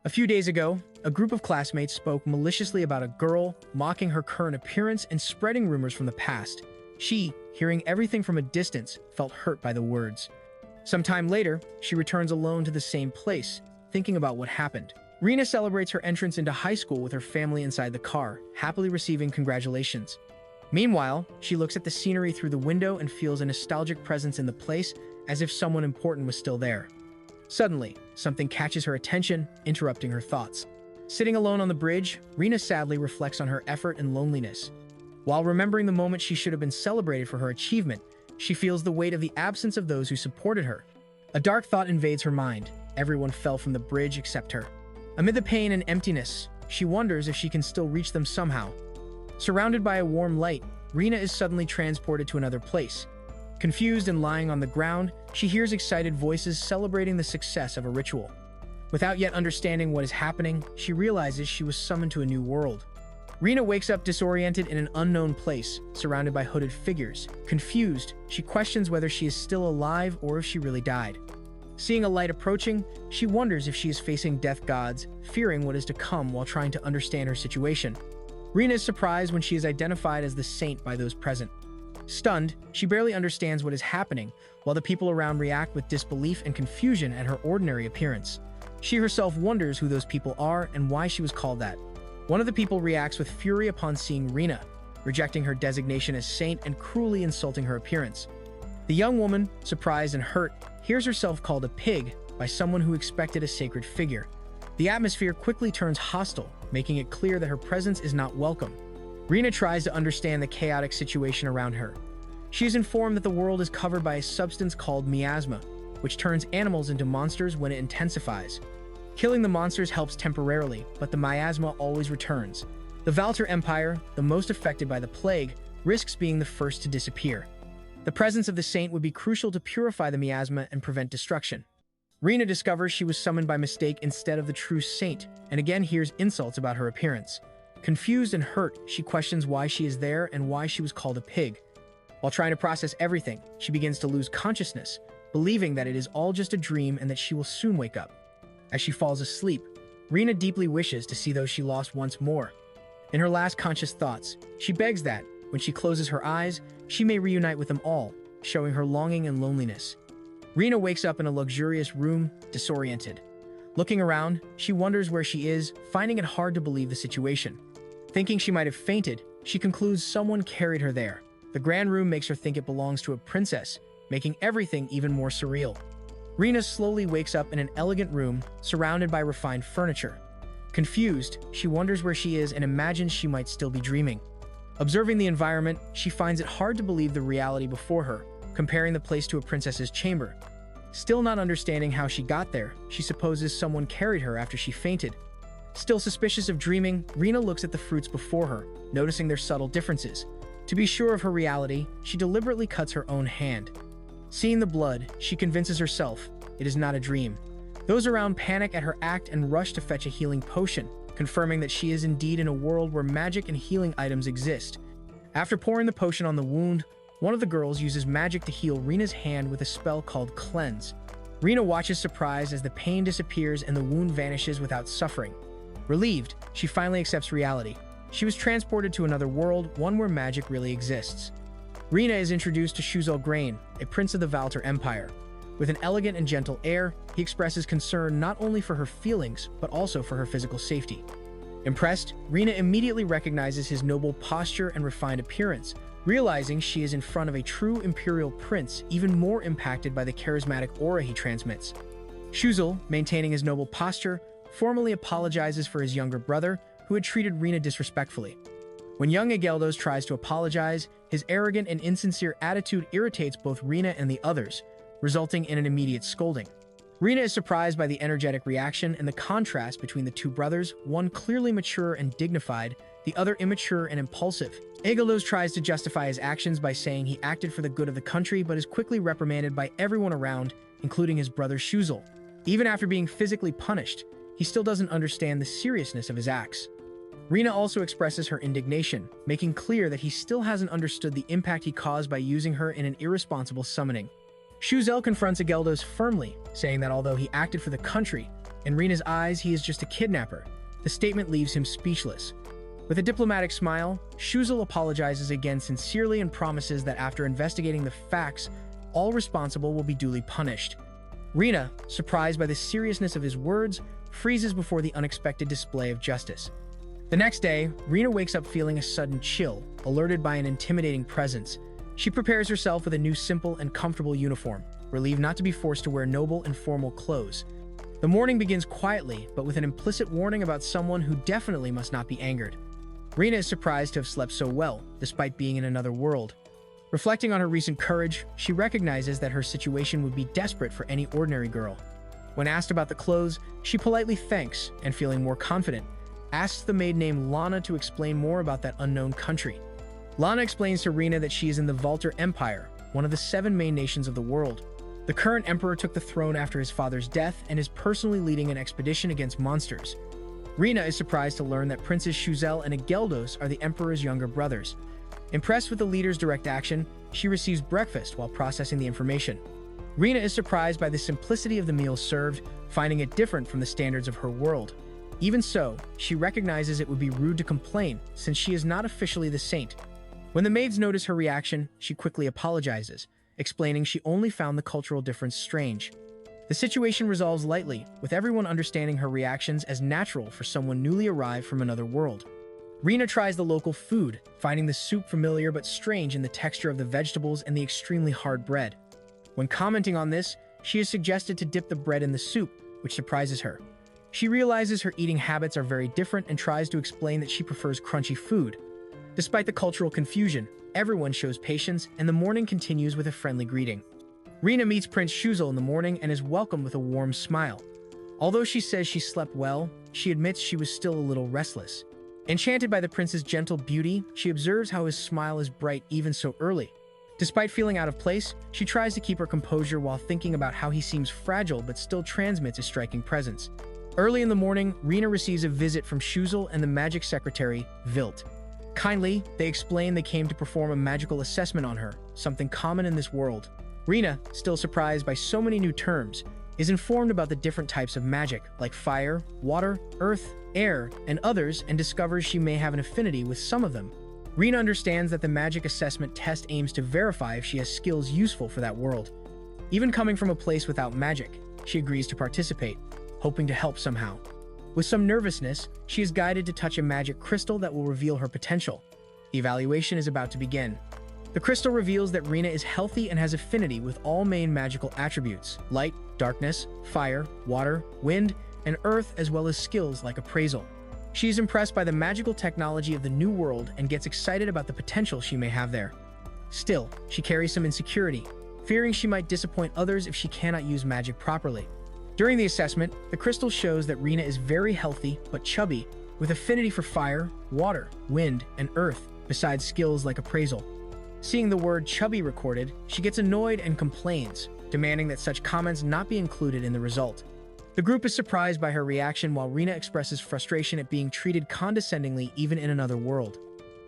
A few days ago, a group of classmates spoke maliciously about a girl, mocking her current appearance and spreading rumors from the past. She, hearing everything from a distance, felt hurt by the words. Some time later, she returns alone to the same place, thinking about what happened. Rina celebrates her entrance into high school with her family inside the car, happily receiving congratulations. Meanwhile, she looks at the scenery through the window and feels a nostalgic presence in the place, as if someone important was still there. Suddenly, something catches her attention, interrupting her thoughts. Sitting alone on the bridge, Rina sadly reflects on her effort and loneliness. While remembering the moment she should have been celebrated for her achievement, she feels the weight of the absence of those who supported her. A dark thought invades her mind. Everyone fell from the bridge except her. Amid the pain and emptiness, she wonders if she can still reach them somehow. Surrounded by a warm light, Rina is suddenly transported to another place. Confused and lying on the ground, she hears excited voices celebrating the success of a ritual. Without yet understanding what is happening, she realizes she was summoned to a new world. Rina wakes up disoriented in an unknown place, surrounded by hooded figures. Confused, she questions whether she is still alive or if she really died. Seeing a light approaching, she wonders if she is facing death gods, fearing what is to come while trying to understand her situation. Rina is surprised when she is identified as the saint by those present. Stunned, she barely understands what is happening, while the people around react with disbelief and confusion at her ordinary appearance. She herself wonders who those people are and why she was called that. One of the people reacts with fury upon seeing Rina, rejecting her designation as saint and cruelly insulting her appearance. The young woman, surprised and hurt, hears herself called a pig by someone who expected a sacred figure. The atmosphere quickly turns hostile, making it clear that her presence is not welcome. Rina tries to understand the chaotic situation around her. She is informed that the world is covered by a substance called miasma, which turns animals into monsters when it intensifies. Killing the monsters helps temporarily, but the miasma always returns. The Butler Empire, the most affected by the plague, risks being the first to disappear. The presence of the saint would be crucial to purify the miasma and prevent destruction. Rina discovers she was summoned by mistake instead of the true saint, and again hears insults about her appearance. Confused and hurt, she questions why she is there and why she was called a pig. While trying to process everything, she begins to lose consciousness, believing that it is all just a dream and that she will soon wake up. As she falls asleep, Rina deeply wishes to see those she lost once more. In her last conscious thoughts, she begs that, when she closes her eyes, she may reunite with them all, showing her longing and loneliness. Rina wakes up in a luxurious room, disoriented. Looking around, she wonders where she is, finding it hard to believe the situation. Thinking she might have fainted, she concludes someone carried her there. The grand room makes her think it belongs to a princess, making everything even more surreal. Rina slowly wakes up in an elegant room, surrounded by refined furniture. Confused, she wonders where she is and imagines she might still be dreaming. Observing the environment, she finds it hard to believe the reality before her, comparing the place to a princess's chamber. Still not understanding how she got there, she supposes someone carried her after she fainted. Still suspicious of dreaming, Rina looks at the fruits before her, noticing their subtle differences. To be sure of her reality, she deliberately cuts her own hand. Seeing the blood, she convinces herself it is not a dream. Those around panic at her act and rush to fetch a healing potion, confirming that she is indeed in a world where magic and healing items exist. After pouring the potion on the wound, one of the girls uses magic to heal Rina's hand with a spell called Cleanse. Rina watches surprised as the pain disappears and the wound vanishes without suffering. Relieved, she finally accepts reality. She was transported to another world, one where magic really exists. Rina is introduced to Shuzel Grain, a prince of the Butler Empire. With an elegant and gentle air, he expresses concern not only for her feelings, but also for her physical safety. Impressed, Rina immediately recognizes his noble posture and refined appearance, realizing she is in front of a true imperial prince, even more impacted by the charismatic aura he transmits. Shuzel, maintaining his noble posture, formally apologizes for his younger brother, who had treated Rina disrespectfully. When young Yahello tries to apologize, his arrogant and insincere attitude irritates both Rina and the others, resulting in an immediate scolding. Rina is surprised by the energetic reaction and the contrast between the two brothers, one clearly mature and dignified, the other immature and impulsive. Yahello tries to justify his actions by saying he acted for the good of the country, but is quickly reprimanded by everyone around, including his brother Shuzel. Even after being physically punished, he still doesn't understand the seriousness of his acts. Rina also expresses her indignation, making clear that he still hasn't understood the impact he caused by using her in an irresponsible summoning. Shuzel confronts Yahello firmly, saying that although he acted for the country, In Rina's eyes, he is just a kidnapper. The statement leaves him speechless. With a diplomatic smile, Shuzel apologizes again sincerely and promises that after investigating the facts, all responsible will be duly punished. Rina, surprised by the seriousness of his words, freezes before the unexpected display of justice. The next day, Rina wakes up feeling a sudden chill, alerted by an intimidating presence. She prepares herself with a new simple and comfortable uniform, relieved not to be forced to wear noble and formal clothes. The morning begins quietly, but with an implicit warning about someone who definitely must not be angered. Rina is surprised to have slept so well, despite being in another world. Reflecting on her recent courage, she recognizes that her situation would be desperate for any ordinary girl. When asked about the clothes, she politely thanks, and feeling more confident, asks the maid named Lana to explain more about that unknown country. Lana explains to Rina that she is in the Butler Empire, one of the 7 main nations of the world. The current emperor took the throne after his father's death and is personally leading an expedition against monsters. Rina is surprised to learn that Princes Shuzel and Ageldos are the emperor's younger brothers. Impressed with the leader's direct action, she receives breakfast while processing the information. Rina is surprised by the simplicity of the meal served, finding it different from the standards of her world. Even so, she recognizes it would be rude to complain, since she is not officially the saint. When the maids notice her reaction, she quickly apologizes, explaining she only found the cultural difference strange. The situation resolves lightly, with everyone understanding her reactions as natural for someone newly arrived from another world. Rina tries the local food, finding the soup familiar but strange in the texture of the vegetables and the extremely hard bread. When commenting on this, she is suggested to dip the bread in the soup, which surprises her. She realizes her eating habits are very different and tries to explain that she prefers crunchy food. Despite the cultural confusion, everyone shows patience, and the morning continues with a friendly greeting. Rina meets Prince Shuzel in the morning and is welcomed with a warm smile. Although she says she slept well, she admits she was still a little restless. Enchanted by the prince's gentle beauty, she observes how his smile is bright even so early. Despite feeling out of place, she tries to keep her composure while thinking about how he seems fragile but still transmits a striking presence. Early in the morning, Rina receives a visit from Shuzel and the magic secretary, Vilt. Kindly, they explain they came to perform a magical assessment on her, something common in this world. Rina, still surprised by so many new terms, is informed about the different types of magic, like fire, water, earth, air, and others, and discovers she may have an affinity with some of them. Rina understands that the magic assessment test aims to verify if she has skills useful for that world. Even coming from a place without magic, she agrees to participate, hoping to help somehow. With some nervousness, she is guided to touch a magic crystal that will reveal her potential. The evaluation is about to begin. The crystal reveals that Rina is healthy and has affinity with all main magical attributes: light, darkness, fire, water, wind, and earth, as well as skills like appraisal. She is impressed by the magical technology of the new world and gets excited about the potential she may have there. Still, she carries some insecurity, fearing she might disappoint others if she cannot use magic properly. During the assessment, the crystal shows that Rina is very healthy but chubby, with affinity for fire, water, wind, and earth, besides skills like appraisal. Seeing the word chubby recorded, she gets annoyed and complains, demanding that such comments not be included in the result. The group is surprised by her reaction while Rina expresses frustration at being treated condescendingly even in another world.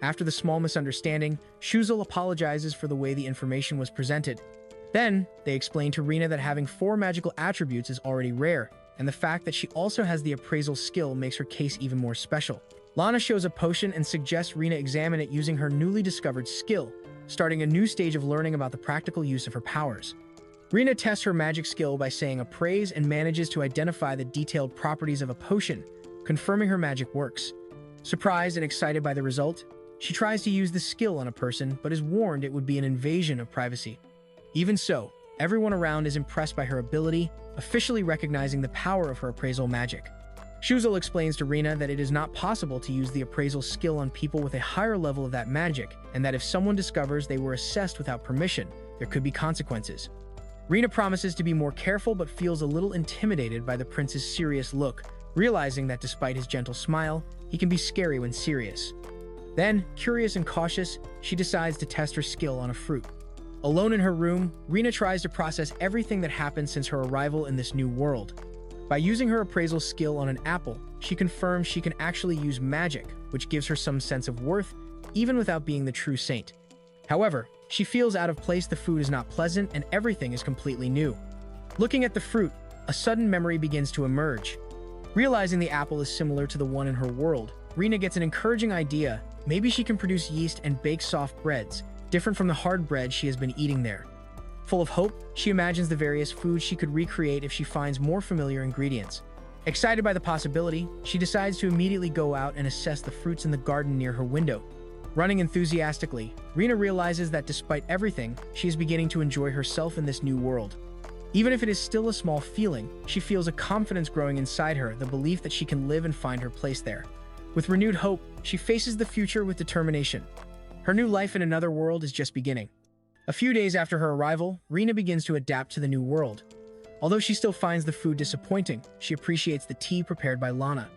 After the small misunderstanding, Shuzel apologizes for the way the information was presented. Then, they explain to Rina that having 4 magical attributes is already rare, and the fact that she also has the appraisal skill makes her case even more special. Lana shows a potion and suggests Rina examine it using her newly discovered skill, starting a new stage of learning about the practical use of her powers. Rina tests her magic skill by saying appraise and manages to identify the detailed properties of a potion, confirming her magic works. Surprised and excited by the result, she tries to use the skill on a person but is warned it would be an invasion of privacy. Even so, everyone around is impressed by her ability, officially recognizing the power of her appraisal magic. Shuzel explains to Rina that it is not possible to use the appraisal skill on people with a higher level of that magic, and that if someone discovers they were assessed without permission, there could be consequences. Rina promises to be more careful but feels a little intimidated by the prince's serious look, realizing that despite his gentle smile, he can be scary when serious. Then, curious and cautious, she decides to test her skill on a fruit. Alone in her room, Rina tries to process everything that happened since her arrival in this new world. By using her appraisal skill on an apple, she confirms she can actually use magic, which gives her some sense of worth, even without being the true saint. However, she feels out of place. The food is not pleasant and everything is completely new. Looking at the fruit, a sudden memory begins to emerge. Realizing the apple is similar to the one in her world, Rina gets an encouraging idea. Maybe she can produce yeast and bake soft breads, different from the hard bread she has been eating there. Full of hope, she imagines the various foods she could recreate if she finds more familiar ingredients. Excited by the possibility, she decides to immediately go out and assess the fruits in the garden near her window. Running enthusiastically, Rina realizes that despite everything, she is beginning to enjoy herself in this new world. Even if it is still a small feeling, she feels a confidence growing inside her, the belief that she can live and find her place there. With renewed hope, she faces the future with determination. Her new life in another world is just beginning. A few days after her arrival, Rina begins to adapt to the new world. Although she still finds the food disappointing, she appreciates the tea prepared by Lana.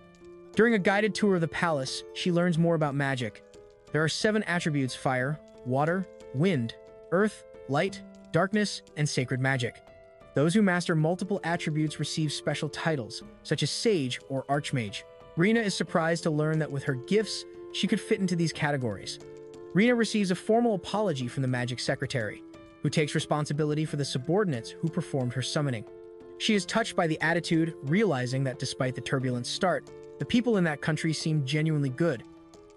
During a guided tour of the palace, she learns more about magic. There are 7 attributes: fire, water, wind, earth, light, darkness, and sacred magic. Those who master multiple attributes receive special titles, such as Sage or Archmage. Rina is surprised to learn that with her gifts, she could fit into these categories. Rina receives a formal apology from the magic secretary, who takes responsibility for the subordinates who performed her summoning. She is touched by the attitude, realizing that despite the turbulent start, the people in that country seem genuinely good.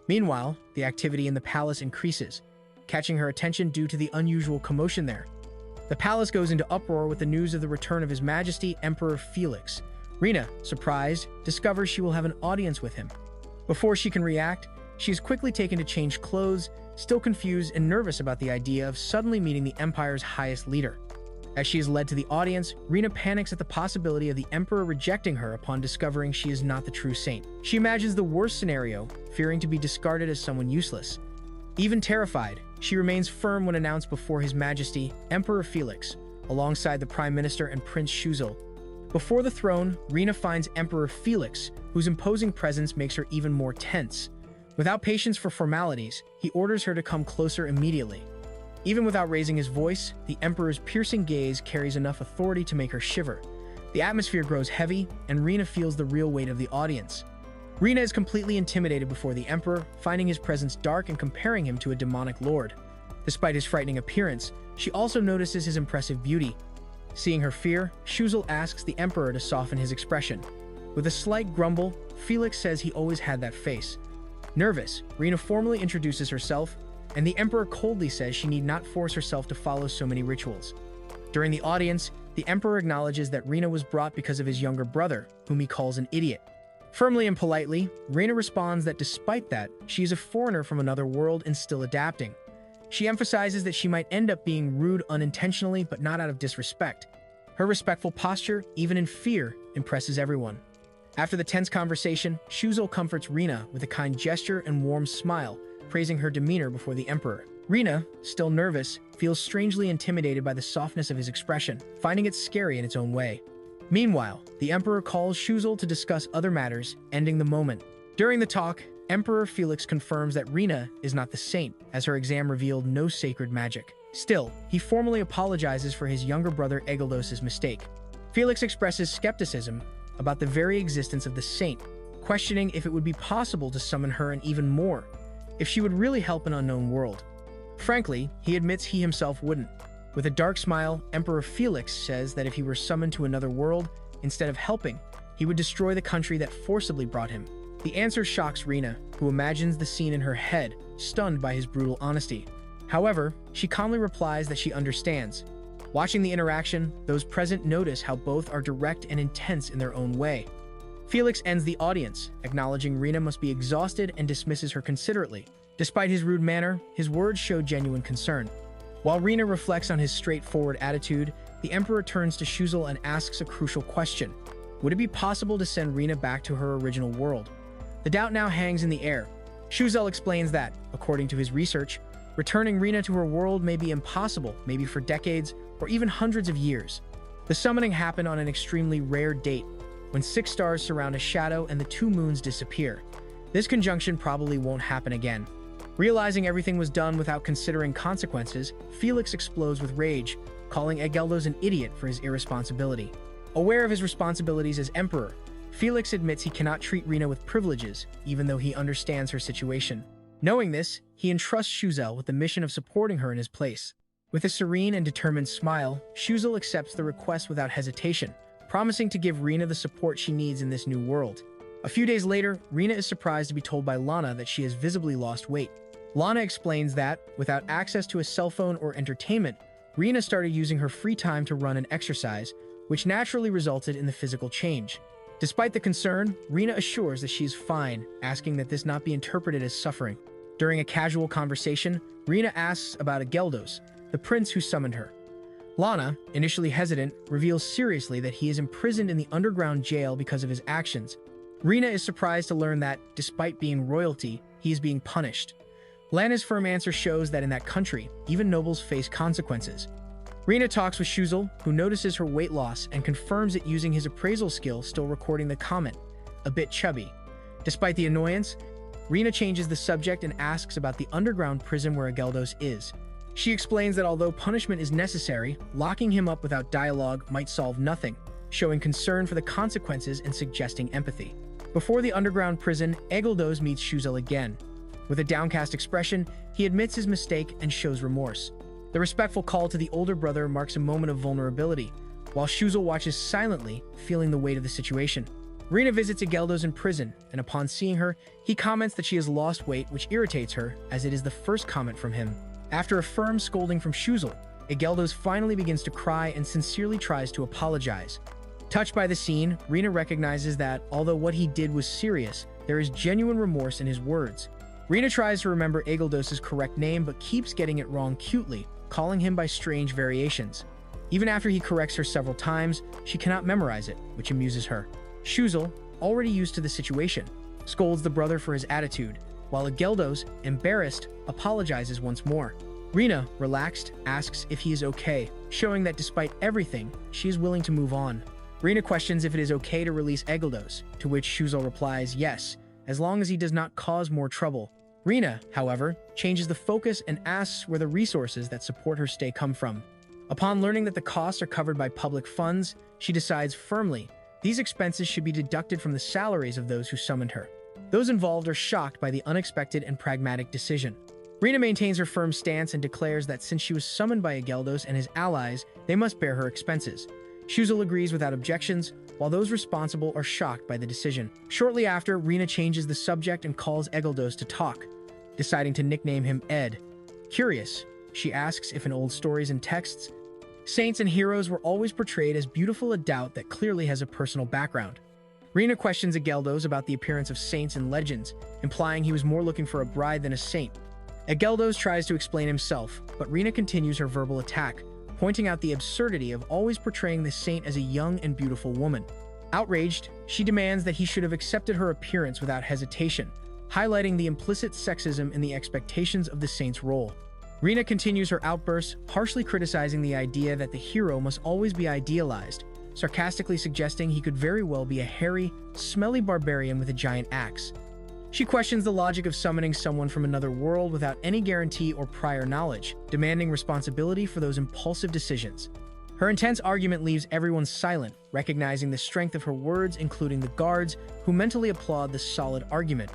Meanwhile, the activity in the palace increases, catching her attention due to the unusual commotion there. The palace goes into uproar with the news of the return of His Majesty Emperor Felix. Rina, surprised, discovers she will have an audience with him. Before she can react, she is quickly taken to change clothes, still confused and nervous about the idea of suddenly meeting the Empire's highest leader. As she is led to the audience, Rina panics at the possibility of the Emperor rejecting her upon discovering she is not the true saint. She imagines the worst scenario, fearing to be discarded as someone useless. Even terrified, she remains firm when announced before His Majesty Emperor Felix, alongside the Prime Minister and Prince Shuzil. Before the throne, Rina finds Emperor Felix, whose imposing presence makes her even more tense. Without patience for formalities, he orders her to come closer immediately. Even without raising his voice, the Emperor's piercing gaze carries enough authority to make her shiver. The atmosphere grows heavy, and Rina feels the real weight of the audience. Rina is completely intimidated before the Emperor, finding his presence dark and comparing him to a demonic lord. Despite his frightening appearance, she also notices his impressive beauty. Seeing her fear, Shuzil asks the Emperor to soften his expression. With a slight grumble, Felix says he always had that face. Nervous, Rina formally introduces herself, and the Emperor coldly says she need not force herself to follow so many rituals. During the audience, the Emperor acknowledges that Rina was brought because of his younger brother, whom he calls an idiot. Firmly and politely, Rina responds that despite that, she is a foreigner from another world and still adapting. She emphasizes that she might end up being rude unintentionally but not out of disrespect. Her respectful posture, even in fear, impresses everyone. After the tense conversation, Shuzil comforts Rina with a kind gesture and warm smile, praising her demeanor before the Emperor. Rina, still nervous, feels strangely intimidated by the softness of his expression, finding it scary in its own way. Meanwhile, the Emperor calls Shuzil to discuss other matters, ending the moment. During the talk, Emperor Felix confirms that Rina is not the saint, as her exam revealed no sacred magic. Still, he formally apologizes for his younger brother Egildos's mistake. Felix expresses skepticism about the very existence of the saint, questioning if it would be possible to summon her and even more, if she would really help an unknown world. Frankly, he admits he himself wouldn't. With a dark smile, Emperor Felix says that if he were summoned to another world, instead of helping, he would destroy the country that forcibly brought him. The answer shocks Rina, who imagines the scene in her head, stunned by his brutal honesty. However, she calmly replies that she understands. Watching the interaction, those present notice how both are direct and intense in their own way. Felix ends the audience, acknowledging Rina must be exhausted and dismisses her considerately. Despite his rude manner, his words show genuine concern. While Rina reflects on his straightforward attitude, the Emperor turns to Shuzil and asks a crucial question. Would it be possible to send Rina back to her original world? The doubt now hangs in the air. Shuzil explains that, according to his research, returning Rina to her world may be impossible, maybe for decades or even hundreds of years. The summoning happened on an extremely rare date, when 6 stars surround a shadow and the 2 moons disappear. This conjunction probably won't happen again. Realizing everything was done without considering consequences, Felix explodes with rage, calling Egildos an idiot for his irresponsibility. Aware of his responsibilities as emperor, Felix admits he cannot treat Rina with privileges, even though he understands her situation. Knowing this, he entrusts Shuzil with the mission of supporting her in his place. With a serene and determined smile, Shuzil accepts the request without hesitation, promising to give Rina the support she needs in this new world. A few days later, Rina is surprised to be told by Lana that she has visibly lost weight. Lana explains that, without access to a cell phone or entertainment, Rina started using her free time to run and exercise, which naturally resulted in the physical change. Despite the concern, Rina assures that she is fine, asking that this not be interpreted as suffering. During a casual conversation, Rina asks about Ageldos, the prince who summoned her. Lana, initially hesitant, reveals seriously that he is imprisoned in the underground jail because of his actions. Rina is surprised to learn that, despite being royalty, he is being punished. Lana's firm answer shows that in that country, even nobles face consequences. Rina talks with Shuzel, who notices her weight loss and confirms it using his appraisal skill, still recording the comment, a bit chubby. Despite the annoyance, Rina changes the subject and asks about the underground prison where Ageldos is. She explains that although punishment is necessary, locking him up without dialogue might solve nothing, showing concern for the consequences and suggesting empathy. Before the underground prison, Ageldos meets Shuzel again. With a downcast expression, he admits his mistake and shows remorse. The respectful call to the older brother marks a moment of vulnerability, while Shuzel watches silently, feeling the weight of the situation. Rina visits Ageldos in prison, and upon seeing her, he comments that she has lost weight, which irritates her, as it is the first comment from him. After a firm scolding from Shuzel, Ageldos finally begins to cry and sincerely tries to apologize. Touched by the scene, Rina recognizes that, although what he did was serious, there is genuine remorse in his words. Rina tries to remember Ageldos' correct name but keeps getting it wrong cutely, calling him by strange variations. Even after he corrects her several times, she cannot memorize it, which amuses her. Shuzel, already used to the situation, scolds the brother for his attitude, while Ageldos, embarrassed, apologizes once more. Rina, relaxed, asks if he is okay, showing that despite everything, she is willing to move on. Rina questions if it is okay to release Ageldos, to which Shuzel replies yes, as long as he does not cause more trouble. Rina, however, changes the focus and asks where the resources that support her stay come from. Upon learning that the costs are covered by public funds, she decides firmly these expenses should be deducted from the salaries of those who summoned her. Those involved are shocked by the unexpected and pragmatic decision. Rina maintains her firm stance and declares that since she was summoned by Ageldos and his allies, they must bear her expenses. Shuzel agrees without objections, while those responsible are shocked by the decision. Shortly after, Rina changes the subject and calls Ageldos to talk, deciding to nickname him Ed. Curious, she asks if in old stories and texts, saints and heroes were always portrayed as beautiful, a doubt that clearly has a personal background. Rina questions Ageldos about the appearance of saints in legends, implying he was more looking for a bride than a saint. Ageldos tries to explain himself, but Rina continues her verbal attack, pointing out the absurdity of always portraying the saint as a young and beautiful woman. Outraged, she demands that he should have accepted her appearance without hesitation, highlighting the implicit sexism in the expectations of the saint's role. Rina continues her outburst, harshly criticizing the idea that the hero must always be idealized, sarcastically suggesting he could very well be a hairy, smelly barbarian with a giant axe. She questions the logic of summoning someone from another world without any guarantee or prior knowledge, demanding responsibility for those impulsive decisions. Her intense argument leaves everyone silent, recognizing the strength of her words, including the guards, who mentally applaud the solid argument.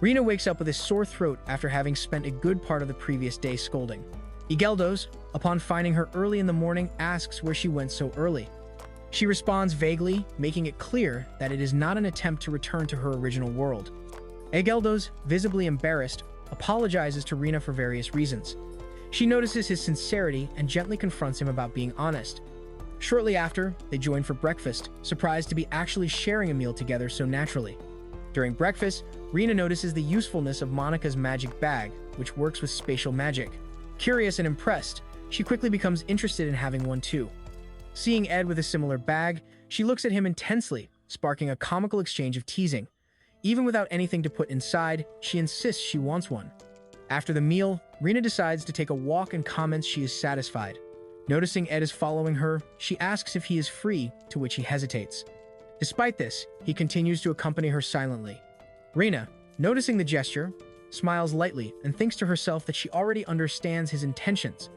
Rina wakes up with a sore throat after having spent a good part of the previous day scolding. Ageldos, upon finding her early in the morning, asks where she went so early. She responds vaguely, making it clear that it is not an attempt to return to her original world. Ageldos, visibly embarrassed, apologizes to Rina for various reasons. She notices his sincerity and gently confronts him about being honest. Shortly after, they join for breakfast, surprised to be actually sharing a meal together so naturally. During breakfast, Rina notices the usefulness of Monica's magic bag, which works with spatial magic. Curious and impressed, she quickly becomes interested in having one too. Seeing Ed with a similar bag, she looks at him intensely, sparking a comical exchange of teasing. Even without anything to put inside, she insists she wants one. After the meal, Rina decides to take a walk and comments she is satisfied. Noticing Ed is following her, she asks if he is free, to which he hesitates. Despite this, he continues to accompany her silently. Rina, noticing the gesture, smiles lightly and thinks to herself that she already understands his intentions.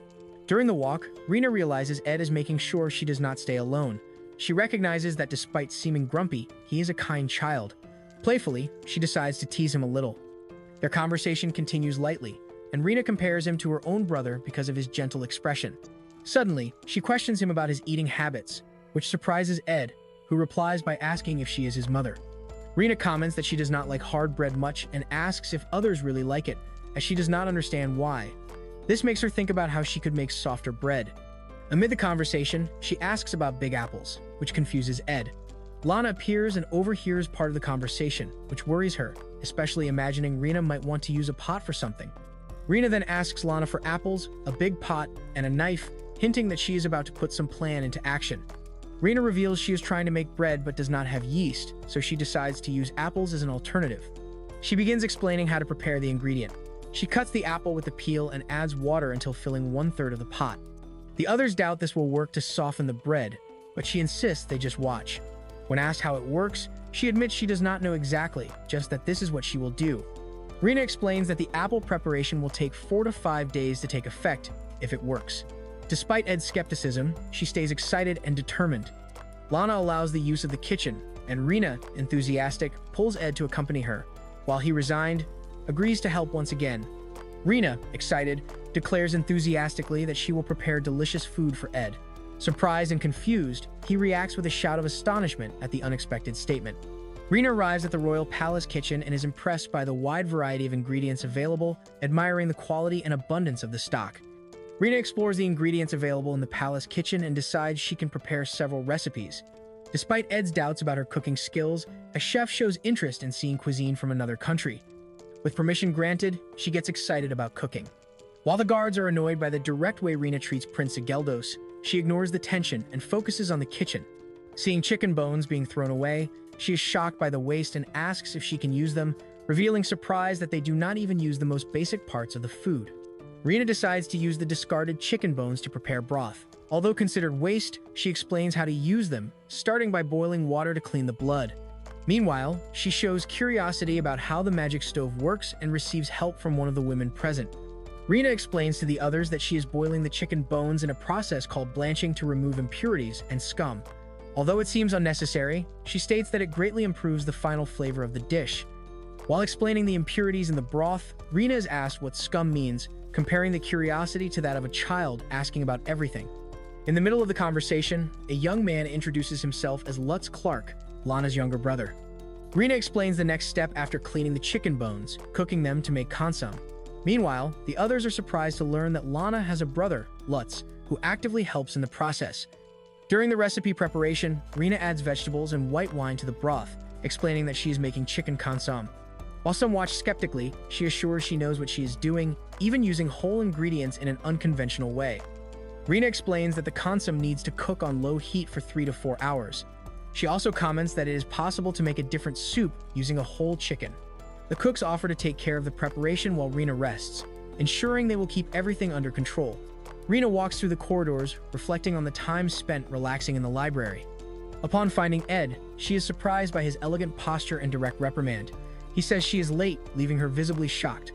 During the walk, Rina realizes Ed is making sure she does not stay alone. She recognizes that despite seeming grumpy, he is a kind child. Playfully, she decides to tease him a little. Their conversation continues lightly, and Rina compares him to her own brother because of his gentle expression. Suddenly, she questions him about his eating habits, which surprises Ed, who replies by asking if she is his mother. Rina comments that she does not like hard bread much and asks if others really like it, as she does not understand why. This makes her think about how she could make softer bread. Amid the conversation, she asks about big apples, which confuses Ed. Lana appears and overhears part of the conversation, which worries her, especially imagining Rina might want to use a pot for something. Rina then asks Lana for apples, a big pot, and a knife, hinting that she is about to put some plan into action. Rina reveals she is trying to make bread but does not have yeast, so she decides to use apples as an alternative. She begins explaining how to prepare the ingredient. She cuts the apple with the peel and adds water until filling 1/3 of the pot. The others doubt this will work to soften the bread, but she insists they just watch. When asked how it works, she admits she does not know exactly, just that this is what she will do. Rina explains that the apple preparation will take 4 to 5 days to take effect if it works. Despite Ed's skepticism, she stays excited and determined. Lana allows the use of the kitchen, and Rina, enthusiastic, pulls Ed to accompany her, while he resigned, agrees to help once again. Rina, excited, declares enthusiastically that she will prepare delicious food for Ed. Surprised and confused, he reacts with a shout of astonishment at the unexpected statement. Rina arrives at the royal palace kitchen and is impressed by the wide variety of ingredients available, admiring the quality and abundance of the stock. Rina explores the ingredients available in the palace kitchen and decides she can prepare several recipes. Despite Ed's doubts about her cooking skills, a chef shows interest in seeing cuisine from another country. With permission granted, she gets excited about cooking. While the guards are annoyed by the direct way Rina treats Prince Sigeldos, she ignores the tension and focuses on the kitchen. Seeing chicken bones being thrown away, she is shocked by the waste and asks if she can use them, revealing surprise that they do not even use the most basic parts of the food. Rina decides to use the discarded chicken bones to prepare broth. Although considered waste, she explains how to use them, starting by boiling water to clean the blood. Meanwhile, she shows curiosity about how the magic stove works and receives help from one of the women present. Rina explains to the others that she is boiling the chicken bones in a process called blanching to remove impurities and scum. Although it seems unnecessary, she states that it greatly improves the final flavor of the dish. While explaining the impurities in the broth, Rina is asked what scum means, comparing the curiosity to that of a child asking about everything. In the middle of the conversation, a young man introduces himself as Lutz Clark, Lana's younger brother. Rina explains the next step after cleaning the chicken bones, cooking them to make consomme. Meanwhile, the others are surprised to learn that Lana has a brother, Lutz, who actively helps in the process. During the recipe preparation, Rina adds vegetables and white wine to the broth, explaining that she is making chicken consomme. While some watch skeptically, she assures she knows what she is doing, even using whole ingredients in an unconventional way. Rina explains that the consomme needs to cook on low heat for 3 to 4 hours. She also comments that it is possible to make a different soup using a whole chicken. The cooks offer to take care of the preparation while Rina rests, ensuring they will keep everything under control. Rina walks through the corridors, reflecting on the time spent relaxing in the library. Upon finding Ed, she is surprised by his elegant posture and direct reprimand. He says she is late, leaving her visibly shocked.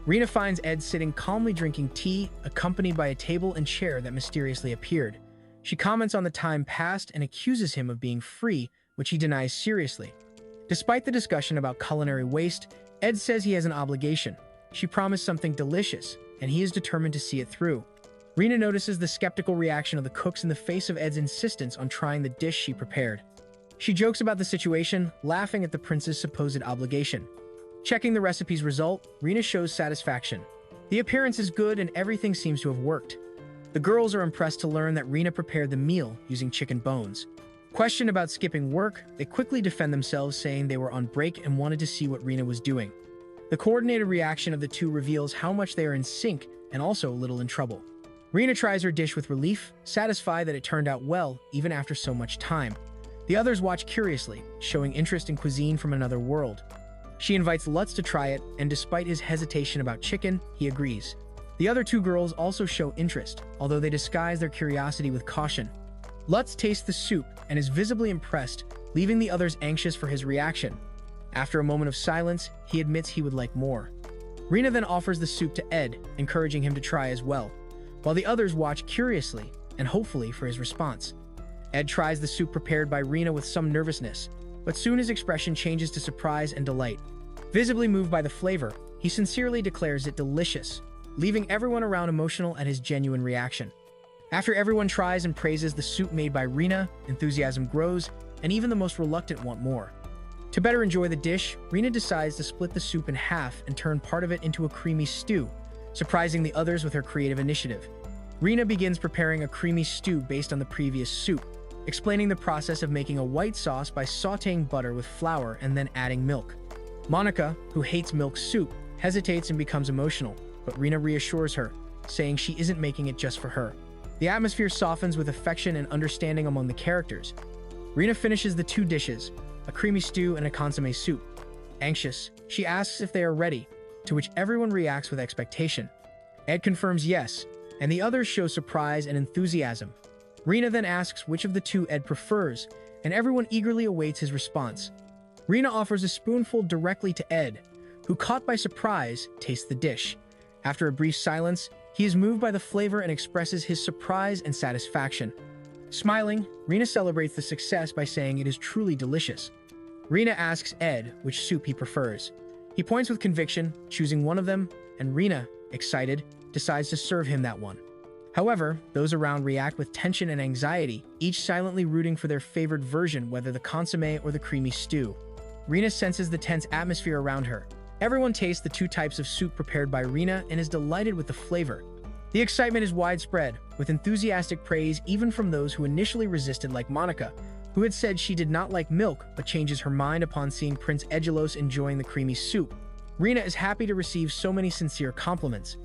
Rina finds Ed sitting calmly drinking tea, accompanied by a table and chair that mysteriously appeared. She comments on the time passed and accuses him of being free, which he denies seriously. Despite the discussion about culinary waste, Ed says he has an obligation. She promised something delicious, and he is determined to see it through. Rina notices the skeptical reaction of the cooks in the face of Ed's insistence on trying the dish she prepared. She jokes about the situation, laughing at the prince's supposed obligation. Checking the recipe's result, Rina shows satisfaction. The appearance is good and everything seems to have worked. The girls are impressed to learn that Rina prepared the meal using chicken bones. Questioned about skipping work, they quickly defend themselves, saying they were on break and wanted to see what Rina was doing. The coordinated reaction of the two reveals how much they are in sync and also a little in trouble. Rina tries her dish with relief, satisfied that it turned out well even after so much time. The others watch curiously, showing interest in cuisine from another world. She invites Lutz to try it, and despite his hesitation about chicken, he agrees. The other two girls also show interest, although they disguise their curiosity with caution. Lutz tastes the soup and is visibly impressed, leaving the others anxious for his reaction. After a moment of silence, he admits he would like more. Rina then offers the soup to Ed, encouraging him to try as well, while the others watch curiously and hopefully for his response. Ed tries the soup prepared by Rina with some nervousness, but soon his expression changes to surprise and delight. Visibly moved by the flavor, he sincerely declares it delicious, leaving everyone around emotional at his genuine reaction. After everyone tries and praises the soup made by Rina, enthusiasm grows, and even the most reluctant want more. To better enjoy the dish, Rina decides to split the soup in half and turn part of it into a creamy stew, surprising the others with her creative initiative. Rina begins preparing a creamy stew based on the previous soup, explaining the process of making a white sauce by sautéing butter with flour and then adding milk. Monica, who hates milk soup, hesitates and becomes emotional, but Rina reassures her, saying she isn't making it just for her. The atmosphere softens with affection and understanding among the characters. Rina finishes the two dishes, a creamy stew and a consommé soup. Anxious, she asks if they are ready, to which everyone reacts with expectation. Ed confirms yes, and the others show surprise and enthusiasm. Rina then asks which of the two Ed prefers, and everyone eagerly awaits his response. Rina offers a spoonful directly to Ed, who, caught by surprise, tastes the dish. After a brief silence, he is moved by the flavor and expresses his surprise and satisfaction. Smiling, Rina celebrates the success by saying it is truly delicious. Rina asks Ed which soup he prefers. He points with conviction, choosing one of them, and Rina, excited, decides to serve him that one. However, those around react with tension and anxiety, each silently rooting for their favored version, whether the consommé or the creamy stew. Rina senses the tense atmosphere around her. Everyone tastes the two types of soup prepared by Rina and is delighted with the flavor. The excitement is widespread, with enthusiastic praise even from those who initially resisted, like Monica, who had said she did not like milk but changes her mind upon seeing Prince Egelos enjoying the creamy soup. Rina is happy to receive so many sincere compliments.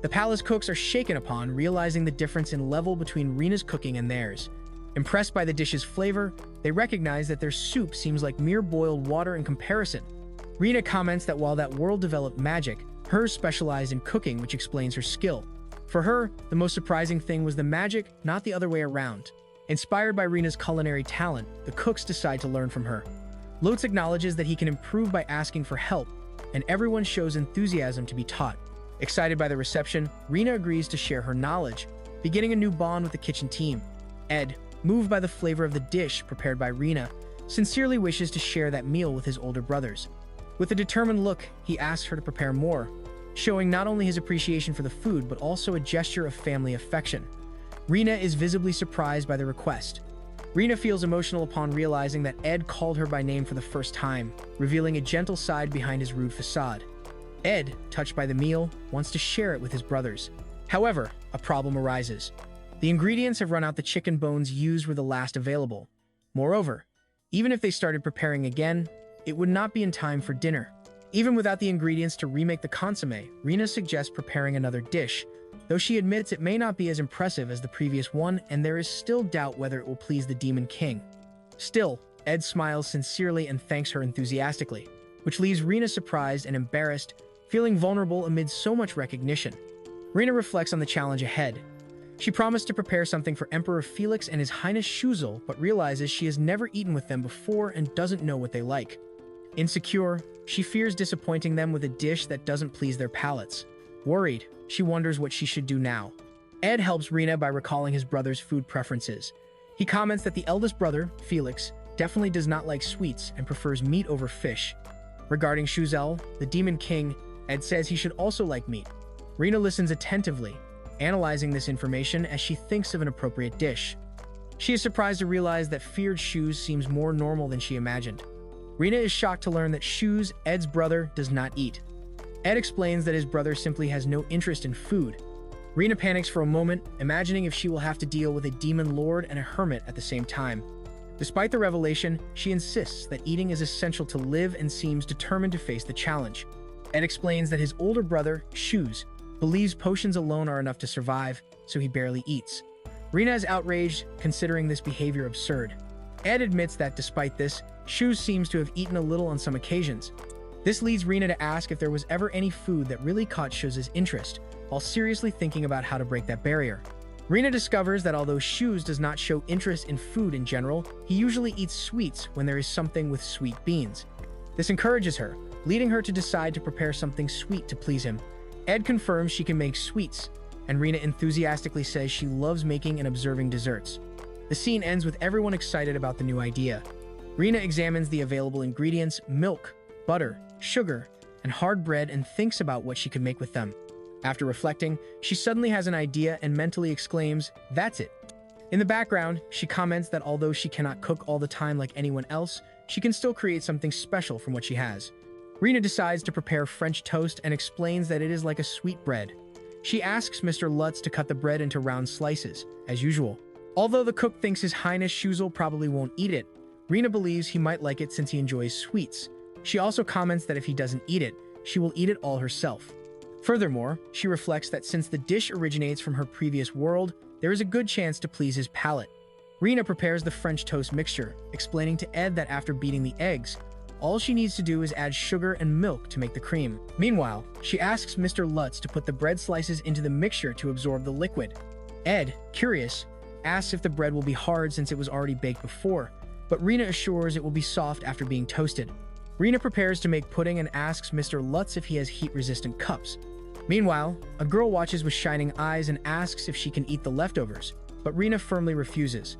The palace cooks are shaken upon realizing the difference in level between Rina's cooking and theirs. Impressed by the dish's flavor, they recognize that their soup seems like mere boiled water in comparison. Rina comments that while that world developed magic, hers specialized in cooking, which explains her skill. For her, the most surprising thing was the magic, not the other way around. Inspired by Rina's culinary talent, the cooks decide to learn from her. Lotz acknowledges that he can improve by asking for help, and everyone shows enthusiasm to be taught. Excited by the reception, Rina agrees to share her knowledge, beginning a new bond with the kitchen team. Ed, moved by the flavor of the dish prepared by Rina, sincerely wishes to share that meal with his older brothers. With a determined look, he asks her to prepare more, showing not only his appreciation for the food but also a gesture of family affection. Rina is visibly surprised by the request. Rina feels emotional upon realizing that Ed called her by name for the first time, revealing a gentle side behind his rude facade. Ed, touched by the meal, wants to share it with his brothers. However, a problem arises. The ingredients have run out. The chicken bones used were the last available. Moreover, even if they started preparing again, it would not be in time for dinner. Even without the ingredients to remake the consommé, Rina suggests preparing another dish, though she admits it may not be as impressive as the previous one, and there is still doubt whether it will please the Demon King. Still, Ed smiles sincerely and thanks her enthusiastically, which leaves Rina surprised and embarrassed, feeling vulnerable amid so much recognition. Rina reflects on the challenge ahead. She promised to prepare something for Emperor Felix and His Highness Shuzel, but realizes she has never eaten with them before and doesn't know what they like. Insecure, she fears disappointing them with a dish that doesn't please their palates. Worried, she wonders what she should do now. Ed helps Rina by recalling his brother's food preferences. He comments that the eldest brother, Felix, definitely does not like sweets and prefers meat over fish. Regarding Shuzel, the Demon King, Ed says he should also like meat. Rina listens attentively, analyzing this information as she thinks of an appropriate dish. She is surprised to realize that feared Shoes seems more normal than she imagined. Rina is shocked to learn that Shoes, Ed's brother, does not eat. Ed explains that his brother simply has no interest in food. Rina panics for a moment, imagining if she will have to deal with a demon lord and a hermit at the same time. Despite the revelation, she insists that eating is essential to live and seems determined to face the challenge. Ed explains that his older brother, Shoes, believes potions alone are enough to survive, so he barely eats. Rina is outraged, considering this behavior absurd. Ed admits that despite this, Shoes seems to have eaten a little on some occasions. This leads Rina to ask if there was ever any food that really caught Shoes' interest, while seriously thinking about how to break that barrier. Rina discovers that although Shoes does not show interest in food in general, he usually eats sweets when there is something with sweet beans. This encourages her, leading her to decide to prepare something sweet to please him. Ed confirms she can make sweets, and Rina enthusiastically says she loves making and observing desserts. The scene ends with everyone excited about the new idea. Rina examines the available ingredients, milk, butter, sugar, and hard bread, and thinks about what she could make with them. After reflecting, she suddenly has an idea and mentally exclaims, "That's it!" In the background, she comments that although she cannot cook all the time like anyone else, she can still create something special from what she has. Rena decides to prepare French toast and explains that it is like a sweet bread. She asks Mr. Lutz to cut the bread into round slices, as usual. Although the cook thinks His Highness Schuzel probably won't eat it, Rena believes he might like it since he enjoys sweets. She also comments that if he doesn't eat it, she will eat it all herself. Furthermore, she reflects that since the dish originates from her previous world, there is a good chance to please his palate. Rena prepares the French toast mixture, explaining to Ed that after beating the eggs, all she needs to do is add sugar and milk to make the cream. Meanwhile, she asks Mr. Lutz to put the bread slices into the mixture to absorb the liquid. Ed, curious, asks if the bread will be hard since it was already baked before, but Rena assures it will be soft after being toasted. Rena prepares to make pudding and asks Mr. Lutz if he has heat-resistant cups. Meanwhile, a girl watches with shining eyes and asks if she can eat the leftovers, but Rena firmly refuses.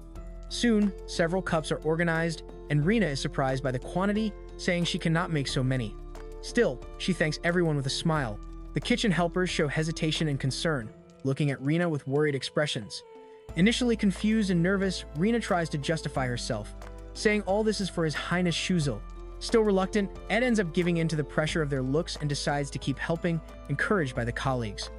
Soon, several cups are organized, and Rena is surprised by the quantity, saying she cannot make so many. Still, she thanks everyone with a smile. The kitchen helpers show hesitation and concern, looking at Rena with worried expressions. Initially confused and nervous, Rena tries to justify herself, saying all this is for His Highness Schuzel. Still reluctant, Ed ends up giving in to the pressure of their looks and decides to keep helping, encouraged by the colleagues.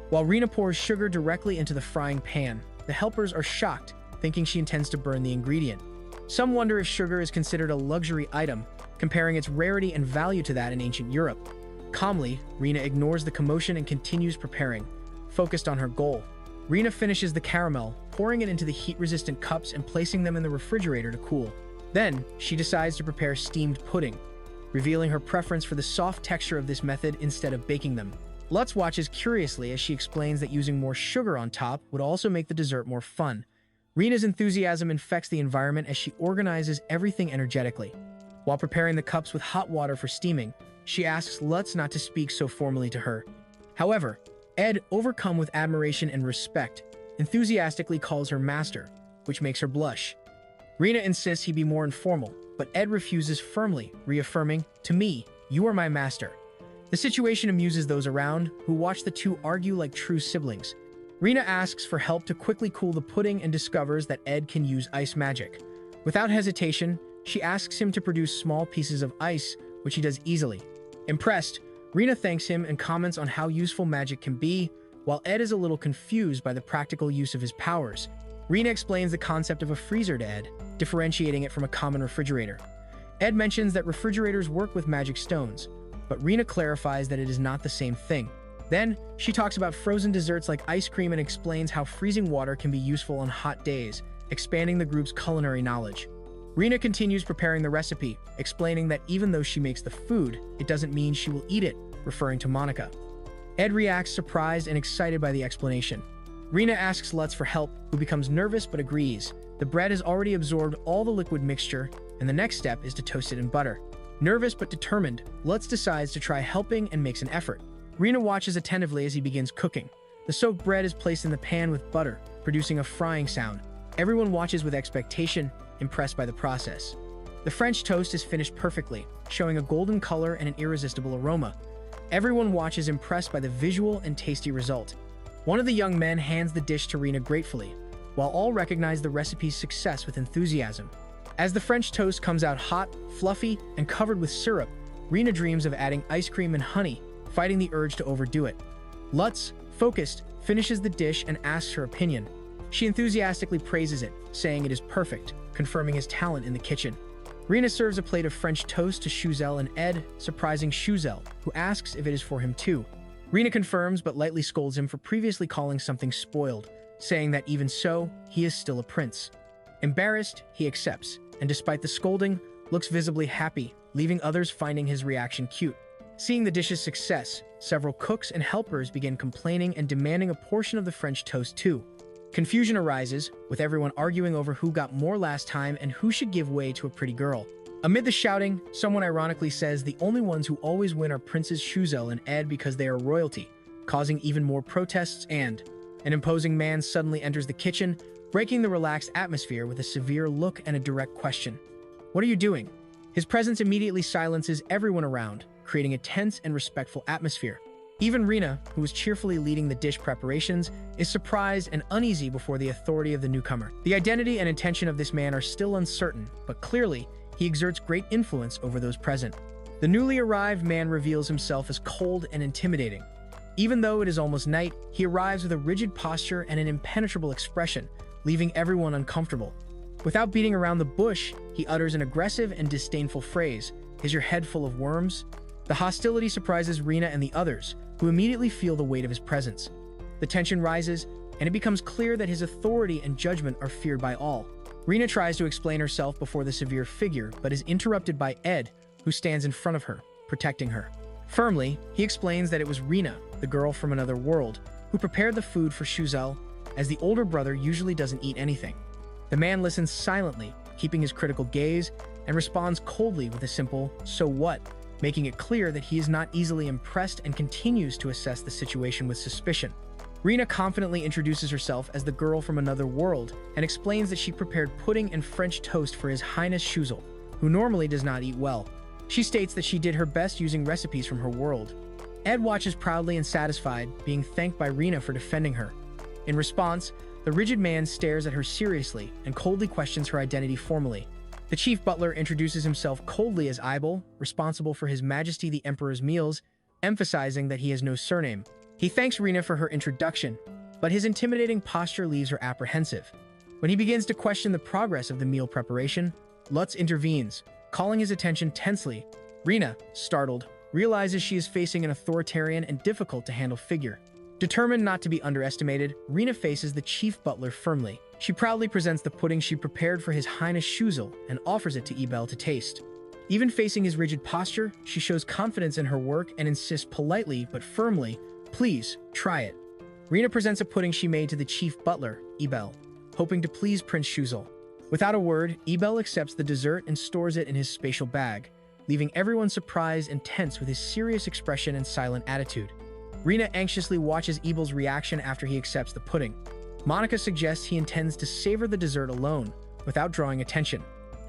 While Rena pours sugar directly into the frying pan, the helpers are shocked, thinking she intends to burn the ingredient. Some wonder if sugar is considered a luxury item, comparing its rarity and value to that in ancient Europe. Calmly, Rena ignores the commotion and continues preparing, focused on her goal. Rena finishes the caramel, pouring it into the heat-resistant cups and placing them in the refrigerator to cool. Then, she decides to prepare steamed pudding, revealing her preference for the soft texture of this method instead of baking them. Lutz watches curiously as she explains that using more sugar on top would also make the dessert more fun. Rena's enthusiasm infects the environment as she organizes everything energetically. While preparing the cups with hot water for steaming, she asks Lutz not to speak so formally to her. However, Ed, overcome with admiration and respect, enthusiastically calls her master, which makes her blush. Rena insists he be more informal, but Ed refuses firmly, reaffirming, "To me, you are my master." The situation amuses those around, who watch the two argue like true siblings. Rena asks for help to quickly cool the pudding and discovers that Ed can use ice magic. Without hesitation, she asks him to produce small pieces of ice, which he does easily. Impressed, Rena thanks him and comments on how useful magic can be, while Ed is a little confused by the practical use of his powers. Rena explains the concept of a freezer to Ed, differentiating it from a common refrigerator. Ed mentions that refrigerators work with magic stones, but Rena clarifies that it is not the same thing. Then, she talks about frozen desserts like ice cream and explains how freezing water can be useful on hot days, expanding the group's culinary knowledge. Rena continues preparing the recipe, explaining that even though she makes the food, it doesn't mean she will eat it, referring to Monica. Ed reacts surprised and excited by the explanation. Rena asks Lutz for help, who becomes nervous but agrees. The bread has already absorbed all the liquid mixture, and the next step is to toast it in butter. Nervous but determined, Lutz decides to try helping and makes an effort. Rena watches attentively as he begins cooking. The soaked bread is placed in the pan with butter, producing a frying sound. Everyone watches with expectation, impressed by the process. The French toast is finished perfectly, showing a golden color and an irresistible aroma. Everyone watches impressed by the visual and tasty result. One of the young men hands the dish to Rena gratefully, while all recognize the recipe's success with enthusiasm. As the French toast comes out hot, fluffy, and covered with syrup, Rena dreams of adding ice cream and honey, fighting the urge to overdo it. Lutz, focused, finishes the dish and asks her opinion. She enthusiastically praises it, saying it is perfect, confirming his talent in the kitchen. Rena serves a plate of French toast to Schuzel and Ed, surprising Schuzel, who asks if it is for him too. Rena confirms but lightly scolds him for previously calling something spoiled, saying that even so, he is still a prince. Embarrassed, he accepts, and despite the scolding, looks visibly happy, leaving others finding his reaction cute. Seeing the dish's success, several cooks and helpers begin complaining and demanding a portion of the French toast too. Confusion arises, with everyone arguing over who got more last time and who should give way to a pretty girl. Amid the shouting, someone ironically says the only ones who always win are Princes Schuzel and Ed because they are royalty, causing even more protests and an imposing man suddenly enters the kitchen, breaking the relaxed atmosphere with a severe look and a direct question. "What are you doing?" His presence immediately silences everyone around, creating a tense and respectful atmosphere. Even Rina, who was cheerfully leading the dish preparations, is surprised and uneasy before the authority of the newcomer. The identity and intention of this man are still uncertain, but clearly, he exerts great influence over those present. The newly arrived man reveals himself as cold and intimidating. Even though it is almost night, he arrives with a rigid posture and an impenetrable expression, leaving everyone uncomfortable. Without beating around the bush, he utters an aggressive and disdainful phrase, "Is your head full of worms?" The hostility surprises Rina and the others, who immediately feel the weight of his presence. The tension rises, and it becomes clear that his authority and judgment are feared by all. Rina tries to explain herself before the severe figure, but is interrupted by Ed, who stands in front of her, protecting her. Firmly, he explains that it was Rina, the girl from another world, who prepared the food for Shuzel, as the older brother usually doesn't eat anything. The man listens silently, keeping his critical gaze, and responds coldly with a simple, "So what?" making it clear that he is not easily impressed and continues to assess the situation with suspicion. Rina confidently introduces herself as the girl from another world and explains that she prepared pudding and French toast for His Highness Shuzel, who normally does not eat well. She states that she did her best using recipes from her world. Ed watches proudly and satisfied, being thanked by Rina for defending her. In response, the rigid man stares at her seriously and coldly questions her identity formally. The chief butler introduces himself coldly as Ibel, responsible for His Majesty the Emperor's meals, emphasizing that he has no surname. He thanks Rina for her introduction, but his intimidating posture leaves her apprehensive. When he begins to question the progress of the meal preparation, Lutz intervenes, calling his attention tensely. Rina, startled, realizes she is facing an authoritarian and difficult-to-handle figure. Determined not to be underestimated, Rina faces the chief butler firmly. She proudly presents the pudding she prepared for His Highness Shuzel and offers it to Ibel to taste. Even facing his rigid posture, she shows confidence in her work and insists politely but firmly, "Please, try it." Rina presents a pudding she made to the chief butler, Ibel, hoping to please Prince Shuzel. Without a word, Ibel accepts the dessert and stores it in his spatial bag, leaving everyone surprised and tense with his serious expression and silent attitude. Rina anxiously watches Ibel's reaction after he accepts the pudding. Monica suggests he intends to savor the dessert alone, without drawing attention.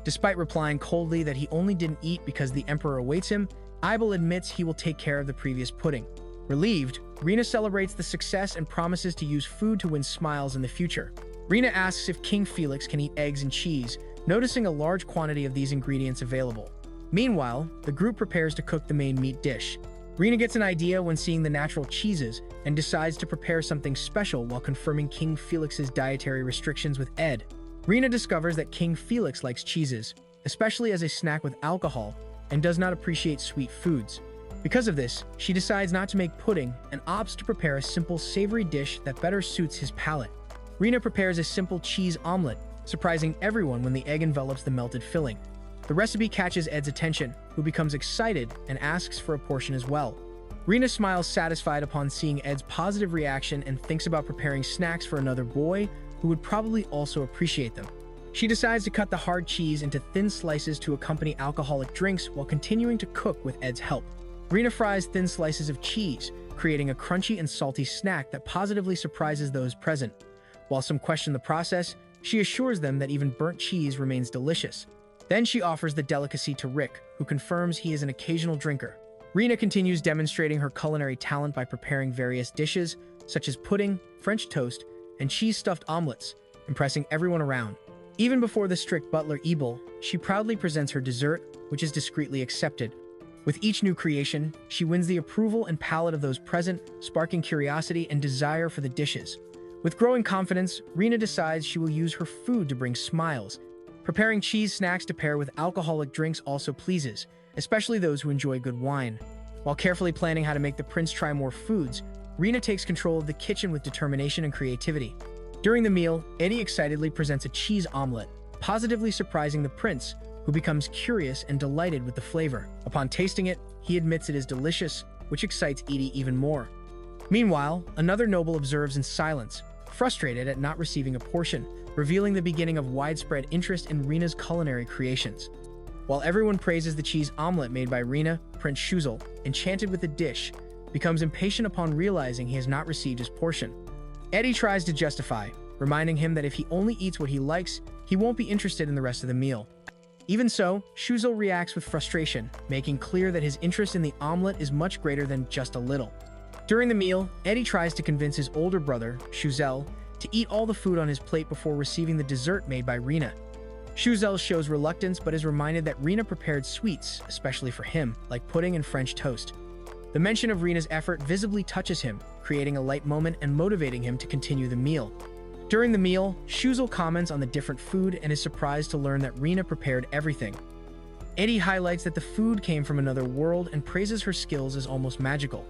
Despite replying coldly that he only didn't eat because the Emperor awaits him, Ibel admits he will take care of the previous pudding. Relieved, Rina celebrates the success and promises to use food to win smiles in the future. Rina asks if King Felix can eat eggs and cheese, noticing a large quantity of these ingredients available. Meanwhile, the group prepares to cook the main meat dish. Rina gets an idea when seeing the natural cheeses and decides to prepare something special while confirming King Felix's dietary restrictions with Ed. Rina discovers that King Felix likes cheeses, especially as a snack with alcohol, and does not appreciate sweet foods. Because of this, she decides not to make pudding and opts to prepare a simple savory dish that better suits his palate. Rina prepares a simple cheese omelet, surprising everyone when the egg envelops the melted filling. The recipe catches Ed's attention, who becomes excited and asks for a portion as well. Rina smiles satisfied upon seeing Ed's positive reaction and thinks about preparing snacks for another boy who would probably also appreciate them. She decides to cut the hard cheese into thin slices to accompany alcoholic drinks while continuing to cook with Ed's help. Rina fries thin slices of cheese, creating a crunchy and salty snack that positively surprises those present. While some question the process, she assures them that even burnt cheese remains delicious. Then she offers the delicacy to Rick, who confirms he is an occasional drinker. Rina continues demonstrating her culinary talent by preparing various dishes, such as pudding, French toast, and cheese-stuffed omelets, impressing everyone around. Even before the strict butler Ibel, she proudly presents her dessert, which is discreetly accepted. With each new creation, she wins the approval and palate of those present, sparking curiosity and desire for the dishes. With growing confidence, Rina decides she will use her food to bring smiles. Preparing cheese snacks to pair with alcoholic drinks also pleases, especially those who enjoy good wine. While carefully planning how to make the prince try more foods, Rina takes control of the kitchen with determination and creativity. During the meal, Eddie excitedly presents a cheese omelet, positively surprising the prince, who becomes curious and delighted with the flavor. Upon tasting it, he admits it is delicious, which excites Edie even more. Meanwhile, another noble observes in silence, frustrated at not receiving a portion, revealing the beginning of widespread interest in Rina's culinary creations. While everyone praises the cheese omelet made by Rina, Prince Shuzel, enchanted with the dish, becomes impatient upon realizing he has not received his portion. Eddie tries to justify, reminding him that if he only eats what he likes, he won't be interested in the rest of the meal. Even so, Shuzel reacts with frustration, making clear that his interest in the omelet is much greater than just a little. During the meal, Eddie tries to convince his older brother, Shuzel, to eat all the food on his plate before receiving the dessert made by Rina. Shuzel shows reluctance but is reminded that Rina prepared sweets, especially for him, like pudding and French toast. The mention of Rina's effort visibly touches him, creating a light moment and motivating him to continue the meal. During the meal, Shuzel comments on the different food and is surprised to learn that Rina prepared everything. Eddie highlights that the food came from another world and praises her skills as almost magical.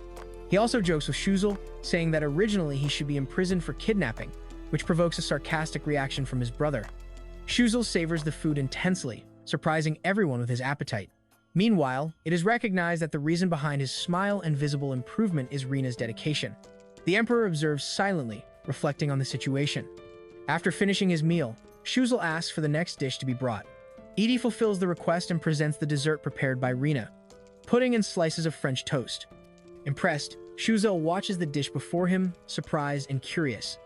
He also jokes with Shuzel, saying that originally he should be imprisoned for kidnapping, which provokes a sarcastic reaction from his brother. Shuzel savors the food intensely, surprising everyone with his appetite. Meanwhile, it is recognized that the reason behind his smile and visible improvement is Rina's dedication. The Emperor observes silently, reflecting on the situation. After finishing his meal, Shuzel asks for the next dish to be brought. Edie fulfills the request and presents the dessert prepared by Rina, pudding and slices of French toast. Impressed, Shuzel watches the dish before him, surprised and curious.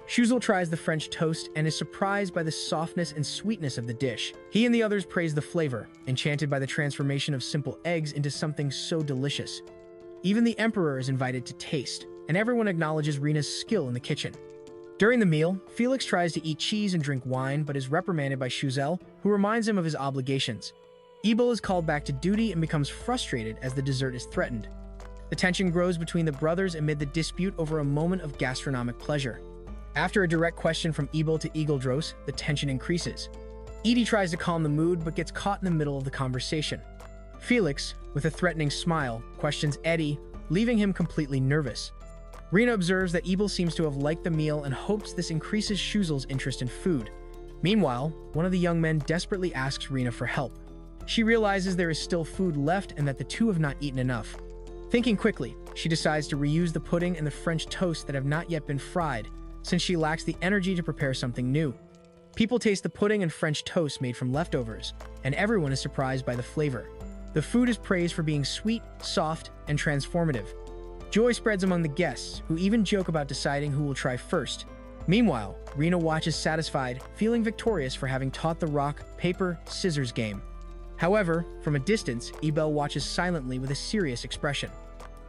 Shuzel tries the French toast and is surprised by the softness and sweetness of the dish. He and the others praise the flavor, enchanted by the transformation of simple eggs into something so delicious. Even the Emperor is invited to taste, and everyone acknowledges Rina's skill in the kitchen. During the meal, Felix tries to eat cheese and drink wine but is reprimanded by Shuzel, who reminds him of his obligations. Ebel is called back to duty and becomes frustrated as the dessert is threatened. The tension grows between the brothers amid the dispute over a moment of gastronomic pleasure. After a direct question from Ebel to Eagledros, the tension increases. Edie tries to calm the mood but gets caught in the middle of the conversation. Felix, with a threatening smile, questions Eddie, leaving him completely nervous. Rina observes that Ebel seems to have liked the meal and hopes this increases Shuzel's interest in food. Meanwhile, one of the young men desperately asks Rina for help. She realizes there is still food left and that the two have not eaten enough. Thinking quickly, she decides to reuse the pudding and the French toast that have not yet been fried, since she lacks the energy to prepare something new. People taste the pudding and French toast made from leftovers, and everyone is surprised by the flavor. The food is praised for being sweet, soft, and transformative. Joy spreads among the guests, who even joke about deciding who will try first. Meanwhile, Rina watches satisfied, feeling victorious for having taught the rock, paper, scissors game. However, from a distance, Ebel watches silently with a serious expression.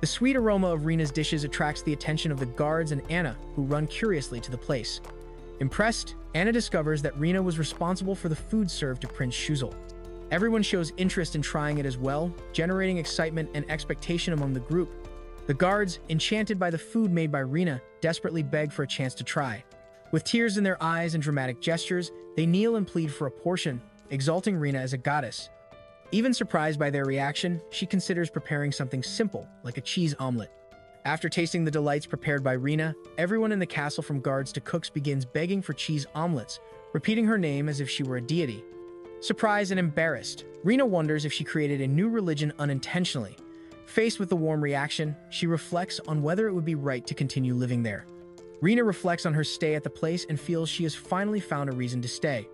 The sweet aroma of Rina's dishes attracts the attention of the guards and Anna, who run curiously to the place. Impressed, Anna discovers that Rina was responsible for the food served to Prince Shuzel. Everyone shows interest in trying it as well, generating excitement and expectation among the group. The guards, enchanted by the food made by Rina, desperately beg for a chance to try. With tears in their eyes and dramatic gestures, they kneel and plead for a portion, exalting Rina as a goddess. Even surprised by their reaction, she considers preparing something simple, like a cheese omelet. After tasting the delights prepared by Rina, everyone in the castle from guards to cooks begins begging for cheese omelets, repeating her name as if she were a deity. Surprised and embarrassed, Rina wonders if she created a new religion unintentionally. Faced with the warm reaction, she reflects on whether it would be right to continue living there. Rina reflects on her stay at the place and feels she has finally found a reason to stay.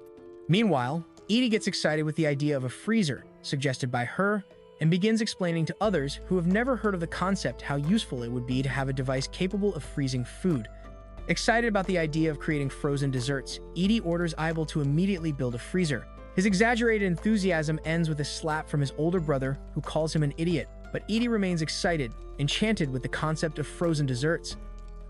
Meanwhile, Edie gets excited with the idea of a freezer, suggested by her, and begins explaining to others who have never heard of the concept how useful it would be to have a device capable of freezing food. Excited about the idea of creating frozen desserts, Edie orders Ibel to immediately build a freezer. His exaggerated enthusiasm ends with a slap from his older brother, who calls him an idiot, but Edie remains excited, enchanted with the concept of frozen desserts.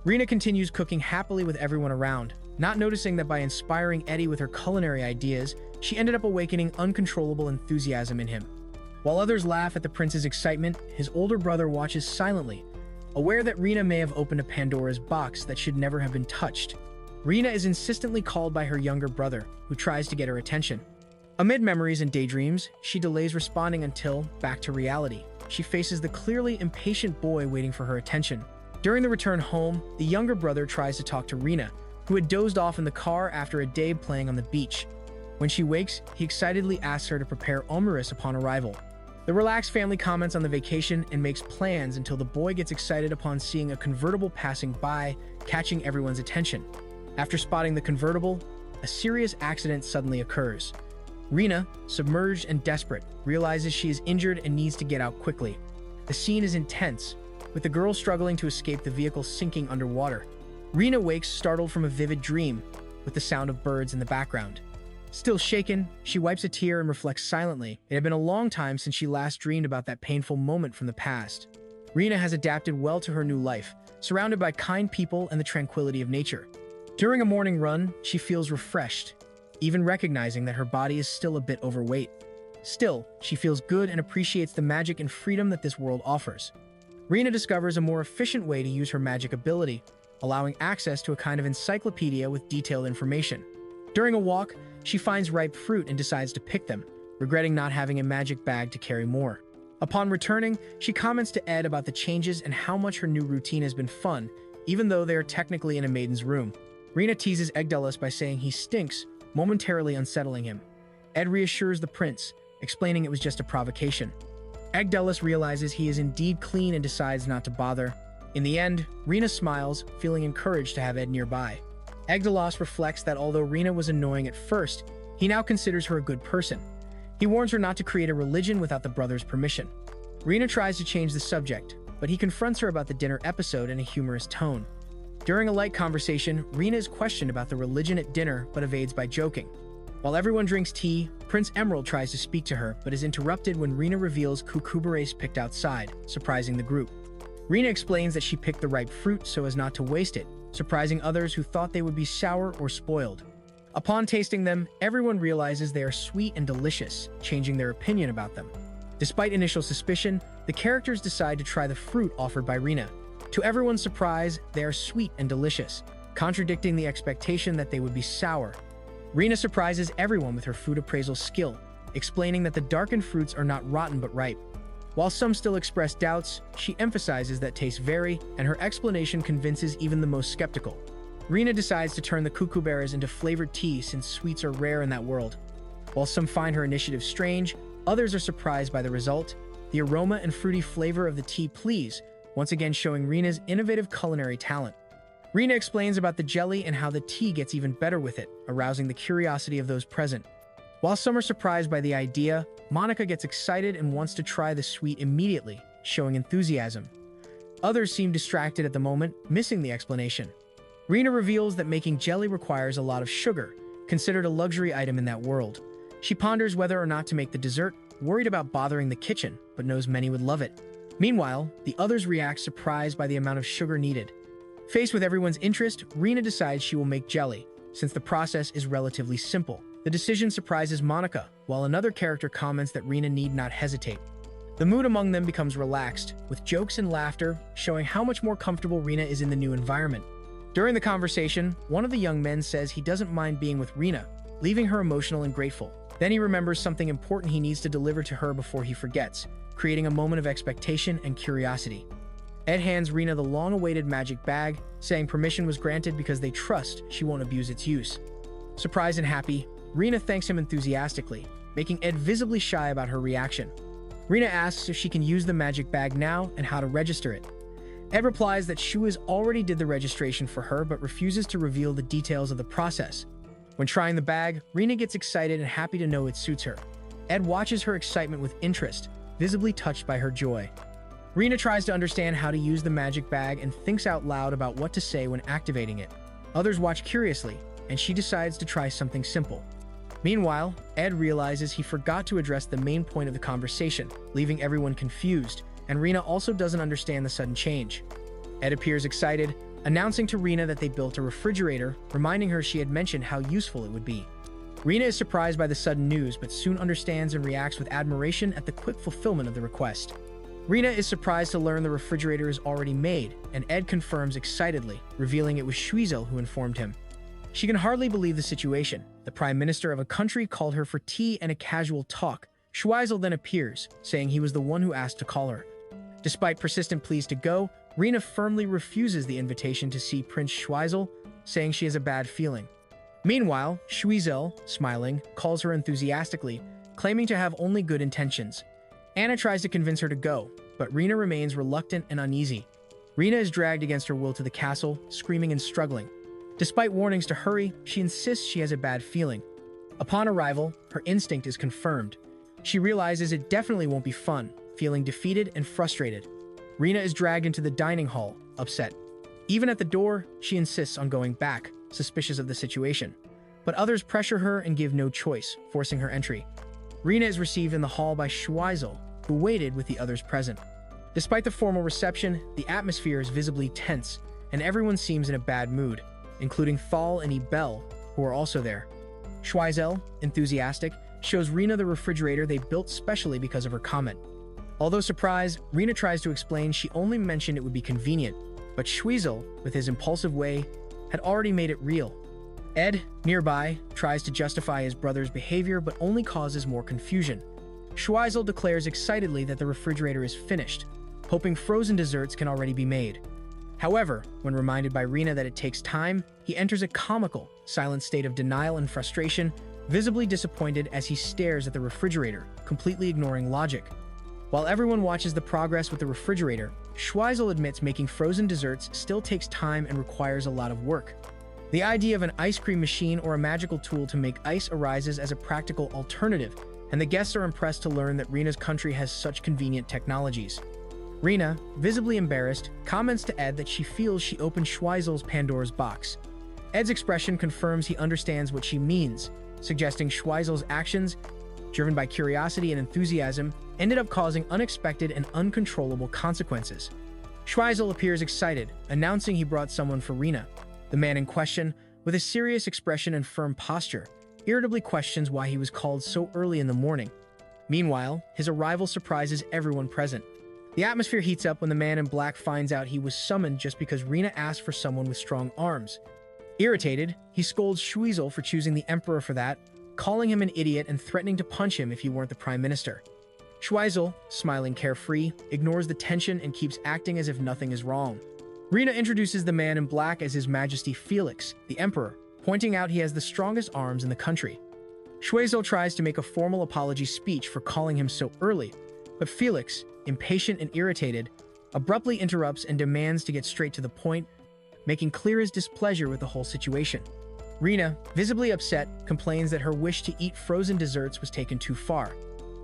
Rina continues cooking happily with everyone around, not noticing that by inspiring Eddie with her culinary ideas, she ended up awakening uncontrollable enthusiasm in him. While others laugh at the prince's excitement, his older brother watches silently, aware that Rina may have opened a Pandora's box that should never have been touched. Rina is insistently called by her younger brother, who tries to get her attention. Amid memories and daydreams, she delays responding until, back to reality, she faces the clearly impatient boy waiting for her attention. During the return home, the younger brother tries to talk to Rina, who had dozed off in the car after a day playing on the beach. When she wakes, he excitedly asks her to prepare omeris upon arrival. The relaxed family comments on the vacation and makes plans until the boy gets excited upon seeing a convertible passing by, catching everyone's attention. After spotting the convertible, a serious accident suddenly occurs. Rina, submerged and desperate, realizes she is injured and needs to get out quickly. The scene is intense, with the girl struggling to escape the vehicle sinking underwater. Rina wakes startled from a vivid dream, with the sound of birds in the background. Still shaken, she wipes a tear and reflects silently. It had been a long time since she last dreamed about that painful moment from the past. Rina has adapted well to her new life, surrounded by kind people and the tranquility of nature. During a morning run, she feels refreshed, even recognizing that her body is still a bit overweight. Still, she feels good and appreciates the magic and freedom that this world offers. Rina discovers a more efficient way to use her magic ability, allowing access to a kind of encyclopedia with detailed information. During a walk, she finds ripe fruit and decides to pick them, regretting not having a magic bag to carry more. Upon returning, she comments to Ed about the changes and how much her new routine has been fun, even though they are technically in a maiden's room. Rina teases Egdellus by saying he stinks, momentarily unsettling him. Ed reassures the prince, explaining it was just a provocation. Egdellus realizes he is indeed clean and decides not to bother. In the end, Rina smiles, feeling encouraged to have Ed nearby. Egdellus reflects that although Rina was annoying at first, he now considers her a good person. He warns her not to create a religion without the brothers' permission. Rina tries to change the subject, but he confronts her about the dinner episode in a humorous tone. During a light conversation, Rina is questioned about the religion at dinner but evades by joking. While everyone drinks tea, Prince Emerald tries to speak to her but is interrupted when Rina reveals cucurbitaceae picked outside, surprising the group. Rina explains that she picked the ripe fruit so as not to waste it, surprising others who thought they would be sour or spoiled. Upon tasting them, everyone realizes they are sweet and delicious, changing their opinion about them. Despite initial suspicion, the characters decide to try the fruit offered by Rina. To everyone's surprise, they are sweet and delicious, contradicting the expectation that they would be sour. Rina surprises everyone with her food appraisal skill, explaining that the darkened fruits are not rotten but ripe. While some still express doubts, she emphasizes that tastes vary, and her explanation convinces even the most skeptical. Rina decides to turn the cucuberries into flavored tea since sweets are rare in that world. While some find her initiative strange, others are surprised by the result. The aroma and fruity flavor of the tea please, once again showing Rina's innovative culinary talent. Rina explains about the jelly and how the tea gets even better with it, arousing the curiosity of those present. While some are surprised by the idea, Monica gets excited and wants to try the sweet immediately, showing enthusiasm. Others seem distracted at the moment, missing the explanation. Rina reveals that making jelly requires a lot of sugar, considered a luxury item in that world. She ponders whether or not to make the dessert, worried about bothering the kitchen, but knows many would love it. Meanwhile, the others react surprised by the amount of sugar needed. Faced with everyone's interest, Rina decides she will make jelly, since the process is relatively simple. The decision surprises Monica, while another character comments that Rina need not hesitate. The mood among them becomes relaxed, with jokes and laughter, showing how much more comfortable Rina is in the new environment. During the conversation, one of the young men says he doesn't mind being with Rina, leaving her emotional and grateful. Then he remembers something important he needs to deliver to her before he forgets, creating a moment of expectation and curiosity. Ed hands Rina the long-awaited magic bag, saying permission was granted because they trust she won't abuse its use. Surprised and happy, Rina thanks him enthusiastically, making Ed visibly shy about her reaction. Rina asks if she can use the magic bag now and how to register it. Ed replies that Shuiz already did the registration for her but refuses to reveal the details of the process. When trying the bag, Rina gets excited and happy to know it suits her. Ed watches her excitement with interest, visibly touched by her joy. Rina tries to understand how to use the magic bag and thinks out loud about what to say when activating it. Others watch curiously, and she decides to try something simple. Meanwhile, Ed realizes he forgot to address the main point of the conversation, leaving everyone confused, and Rina also doesn't understand the sudden change. Ed appears excited, announcing to Rina that they built a refrigerator, reminding her she had mentioned how useful it would be. Rina is surprised by the sudden news, but soon understands and reacts with admiration at the quick fulfillment of the request. Rina is surprised to learn the refrigerator is already made, and Ed confirms excitedly, revealing it was Schwiesel who informed him. She can hardly believe the situation. The prime minister of a country called her for tea and a casual talk. Schwiesel then appears, saying he was the one who asked to call her. Despite persistent pleas to go, Rina firmly refuses the invitation to see Prince Schwiesel, saying she has a bad feeling. Meanwhile, Schwiesel, smiling, calls her enthusiastically, claiming to have only good intentions. Anna tries to convince her to go, but Rina remains reluctant and uneasy. Rina is dragged against her will to the castle, screaming and struggling. Despite warnings to hurry, she insists she has a bad feeling. Upon arrival, her instinct is confirmed. She realizes it definitely won't be fun, feeling defeated and frustrated. Rina is dragged into the dining hall, upset. Even at the door, she insists on going back, suspicious of the situation. But others pressure her and give no choice, forcing her entry. Rina is received in the hall by Schwiesel, who waited with the others present. Despite the formal reception, the atmosphere is visibly tense, and everyone seems in a bad mood, including Thal and Ebel, who are also there. Schweizel, enthusiastic, shows Rina the refrigerator they built specially because of her comment. Although surprised, Rina tries to explain she only mentioned it would be convenient, but Schweizel, with his impulsive way, had already made it real. Ed, nearby, tries to justify his brother's behavior but only causes more confusion. Schweizel declares excitedly that the refrigerator is finished, hoping frozen desserts can already be made. However, when reminded by Rina that it takes time, he enters a comical, silent state of denial and frustration, visibly disappointed as he stares at the refrigerator, completely ignoring logic. While everyone watches the progress with the refrigerator, Schweizel admits making frozen desserts still takes time and requires a lot of work. The idea of an ice cream machine or a magical tool to make ice arises as a practical alternative, and the guests are impressed to learn that Rina's country has such convenient technologies. Rina, visibly embarrassed, comments to Ed that she feels she opened Schweizel's Pandora's box. Ed's expression confirms he understands what she means, suggesting Schweizel's actions, driven by curiosity and enthusiasm, ended up causing unexpected and uncontrollable consequences. Schweizel appears excited, announcing he brought someone for Rina. The man in question, with a serious expression and firm posture, irritably questions why he was called so early in the morning. Meanwhile, his arrival surprises everyone present. The atmosphere heats up when the man in black finds out he was summoned just because Rina asked for someone with strong arms. Irritated, he scolds Schweizel for choosing the emperor for that, calling him an idiot and threatening to punch him if he weren't the prime minister. Schweizel, smiling carefree, ignores the tension and keeps acting as if nothing is wrong. Rina introduces the man in black as His Majesty Felix, the emperor, pointing out he has the strongest arms in the country. Schweizel tries to make a formal apology speech for calling him so early, but Felix, impatient and irritated, abruptly interrupts and demands to get straight to the point, making clear his displeasure with the whole situation. Rina, visibly upset, complains that her wish to eat frozen desserts was taken too far.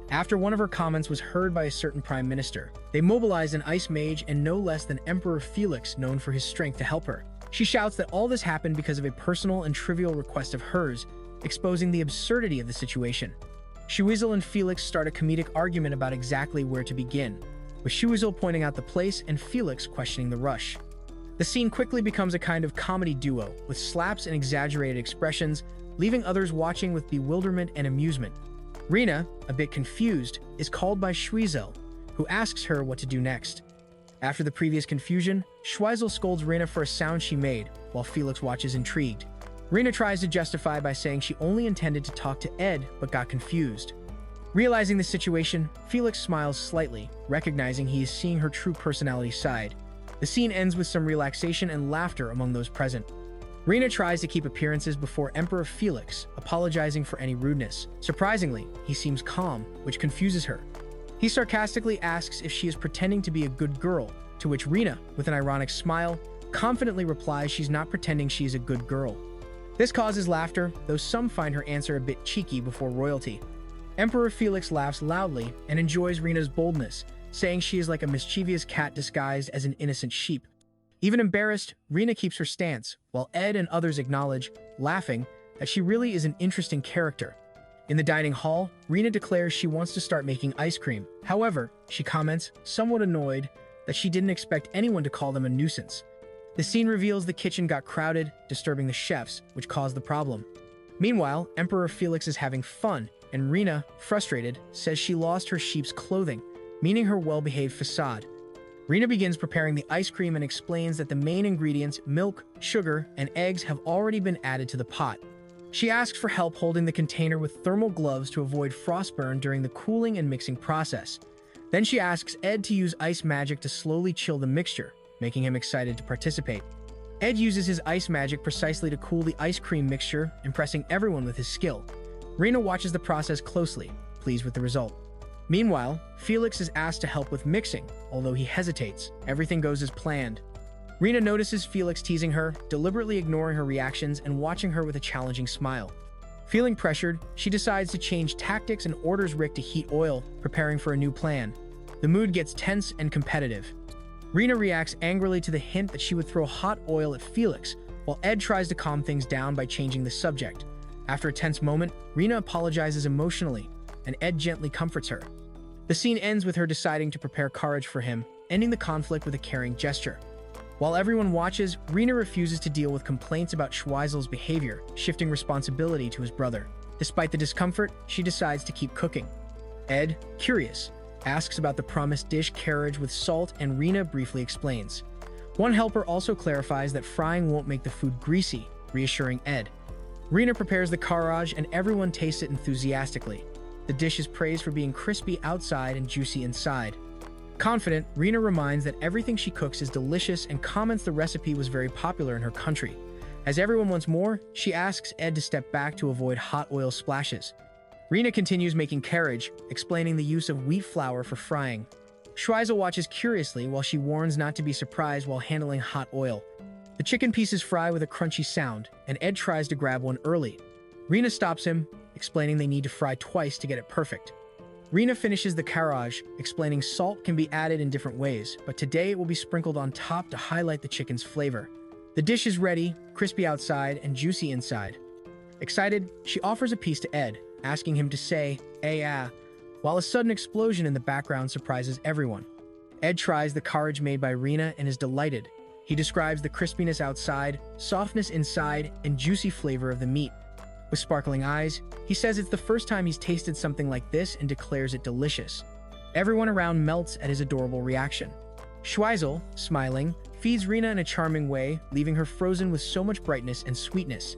After one of her comments was heard by a certain prime minister, they mobilize an ice mage and no less than Emperor Felix, known for his strength, to help her. She shouts that all this happened because of a personal and trivial request of hers, exposing the absurdity of the situation. Schweizel and Felix start a comedic argument about exactly where to begin, with Schweizel pointing out the place and Felix questioning the rush. The scene quickly becomes a kind of comedy duo, with slaps and exaggerated expressions, leaving others watching with bewilderment and amusement. Rina, a bit confused, is called by Schweizel, who asks her what to do next. After the previous confusion, Schweizel scolds Rina for a sound she made, while Felix watches intrigued. Rina tries to justify by saying she only intended to talk to Ed but got confused. Realizing the situation, Felix smiles slightly, recognizing he is seeing her true personality side. The scene ends with some relaxation and laughter among those present. Rina tries to keep appearances before Emperor Felix, apologizing for any rudeness. Surprisingly, he seems calm, which confuses her. He sarcastically asks if she is pretending to be a good girl, to which Rina, with an ironic smile, confidently replies she's not pretending she's a good girl. This causes laughter, though some find her answer a bit cheeky before royalty. Emperor Felix laughs loudly and enjoys Rina's boldness, saying she is like a mischievous cat disguised as an innocent sheep. Even embarrassed, Rina keeps her stance, while Ed and others acknowledge, laughing, that she really is an interesting character. In the dining hall, Rina declares she wants to start making ice cream. However, she comments, somewhat annoyed, that she didn't expect anyone to call them a nuisance. The scene reveals the kitchen got crowded, disturbing the chefs, which caused the problem. Meanwhile, Emperor Felix is having fun, and Rina, frustrated, says she lost her sheep's clothing, meaning her well-behaved facade. Rina begins preparing the ice cream and explains that the main ingredients, milk, sugar, and eggs, have already been added to the pot. She asks for help holding the container with thermal gloves to avoid frostburn during the cooling and mixing process. Then she asks Ed to use ice magic to slowly chill the mixture, making him excited to participate. Ed uses his ice magic precisely to cool the ice cream mixture, impressing everyone with his skill. Rina watches the process closely, pleased with the result. Meanwhile, Felix is asked to help with mixing, although he hesitates. Everything goes as planned. Rina notices Felix teasing her, deliberately ignoring her reactions and watching her with a challenging smile. Feeling pressured, she decides to change tactics and orders Rick to heat oil, preparing for a new plan. The mood gets tense and competitive. Rina reacts angrily to the hint that she would throw hot oil at Felix, while Ed tries to calm things down by changing the subject. After a tense moment, Rina apologizes emotionally, and Ed gently comforts her. The scene ends with her deciding to prepare courage for him, ending the conflict with a caring gesture. While everyone watches, Rina refuses to deal with complaints about Schweizel's behavior, shifting responsibility to his brother. Despite the discomfort, she decides to keep cooking. Ed, curious, asks about the promised dish carriage with salt, and Rina briefly explains. One helper also clarifies that frying won't make the food greasy, reassuring Ed. Rina prepares the carriage and everyone tastes it enthusiastically. The dish is praised for being crispy outside and juicy inside. Confident, Rina reminds that everything she cooks is delicious and comments the recipe was very popular in her country. As everyone wants more, she asks Ed to step back to avoid hot oil splashes. Rina continues making carriage, explaining the use of wheat flour for frying. Schweizel watches curiously while she warns not to be surprised while handling hot oil. The chicken pieces fry with a crunchy sound, and Ed tries to grab one early. Rina stops him, explaining they need to fry twice to get it perfect. Rina finishes the carriage, explaining salt can be added in different ways, but today it will be sprinkled on top to highlight the chicken's flavor. The dish is ready, crispy outside and juicy inside. Excited, she offers a piece to Ed, asking him to say, "Ah," while a sudden explosion in the background surprises everyone. Ed tries the carriage made by Rina and is delighted. He describes the crispiness outside, softness inside, and juicy flavor of the meat. With sparkling eyes, he says it's the first time he's tasted something like this and declares it delicious. Everyone around melts at his adorable reaction. Schweizel, smiling, feeds Rina in a charming way, leaving her frozen with so much brightness and sweetness.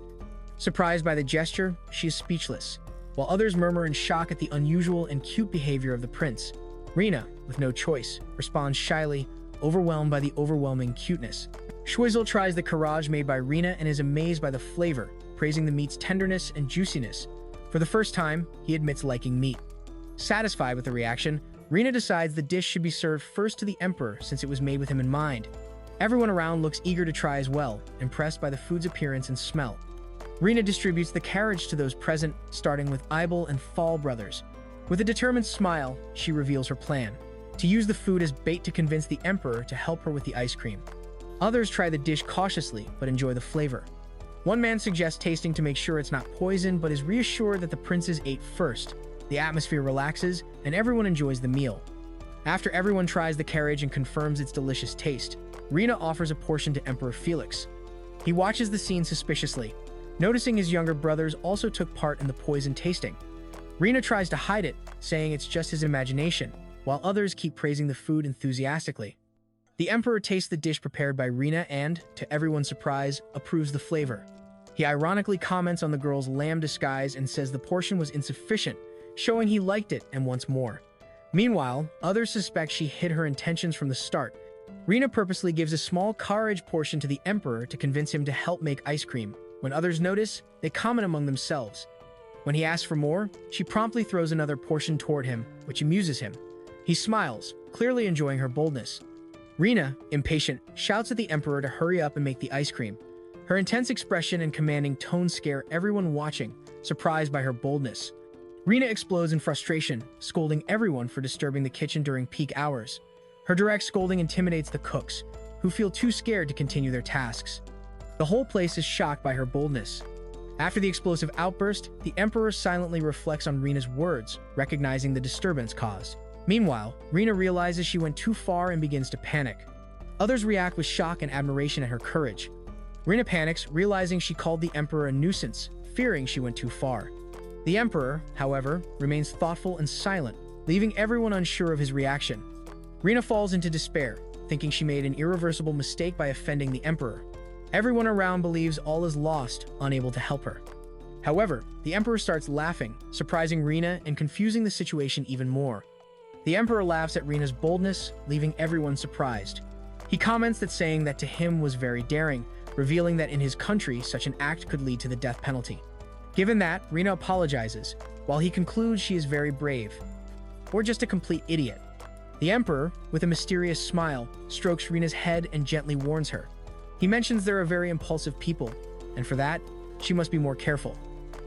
Surprised by the gesture, she is speechless, while others murmur in shock at the unusual and cute behavior of the prince. Rina, with no choice, responds shyly, overwhelmed by the overwhelming cuteness. Schweizel tries the carriage made by Rina and is amazed by the flavor, praising the meat's tenderness and juiciness. For the first time, he admits liking meat. Satisfied with the reaction, Rina decides the dish should be served first to the emperor since it was made with him in mind. Everyone around looks eager to try as well, impressed by the food's appearance and smell. Rina distributes the carriage to those present, starting with Eibel and Fall brothers. With a determined smile, she reveals her plan: to use the food as bait to convince the emperor to help her with the ice cream. Others try the dish cautiously, but enjoy the flavor. One man suggests tasting to make sure it's not poison, but is reassured that the princes ate first. The atmosphere relaxes, and everyone enjoys the meal. After everyone tries the carriage and confirms its delicious taste, Rina offers a portion to Emperor Felix. He watches the scene suspiciously, noticing his younger brothers also took part in the poison tasting. Rina tries to hide it, saying it's just his imagination, while others keep praising the food enthusiastically. The emperor tastes the dish prepared by Rina and, to everyone's surprise, approves the flavor. He ironically comments on the girl's lamb disguise and says the portion was insufficient, showing he liked it and wants more. Meanwhile, others suspect she hid her intentions from the start. Rina purposely gives a small carriage portion to the emperor to convince him to help make ice cream. When others notice, they comment among themselves. When he asks for more, she promptly throws another portion toward him, which amuses him. He smiles, clearly enjoying her boldness. Rina, impatient, shouts at the emperor to hurry up and make the ice cream. Her intense expression and commanding tone scare everyone watching, surprised by her boldness. Rina explodes in frustration, scolding everyone for disturbing the kitchen during peak hours. Her direct scolding intimidates the cooks, who feel too scared to continue their tasks. The whole place is shocked by her boldness. After the explosive outburst, the emperor silently reflects on Rina's words, recognizing the disturbance caused. Meanwhile, Rina realizes she went too far and begins to panic. Others react with shock and admiration at her courage. Rina panics, realizing she called the emperor a nuisance, fearing she went too far. The emperor, however, remains thoughtful and silent, leaving everyone unsure of his reaction. Rina falls into despair, thinking she made an irreversible mistake by offending the emperor. Everyone around believes all is lost, unable to help her. However, the emperor starts laughing, surprising Rina and confusing the situation even more. The emperor laughs at Rina's boldness, leaving everyone surprised. He comments that saying that to him was very daring, revealing that in his country such an act could lead to the death penalty. Given that, Rina apologizes, while he concludes she is very brave, or just a complete idiot. The emperor, with a mysterious smile, strokes Rina's head and gently warns her. He mentions there are very impulsive people, and for that, she must be more careful.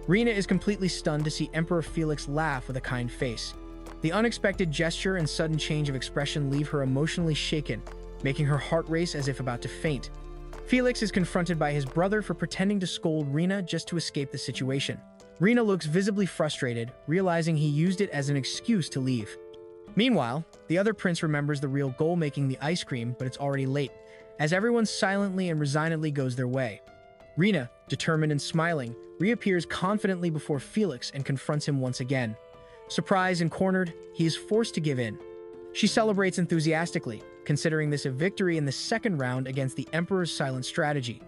Rina is completely stunned to see Emperor Felix laugh with a kind face. The unexpected gesture and sudden change of expression leave her emotionally shaken, making her heart race as if about to faint. Felix is confronted by his brother for pretending to scold Rina just to escape the situation. Rina looks visibly frustrated, realizing he used it as an excuse to leave. Meanwhile, the other prince remembers the real goal, making the ice cream, but it's already late, as everyone silently and resignedly goes their way. Rena, determined and smiling, reappears confidently before Felix and confronts him once again. Surprised and cornered, he is forced to give in. She celebrates enthusiastically, considering this a victory in the second round against the Emperor's silent strategy.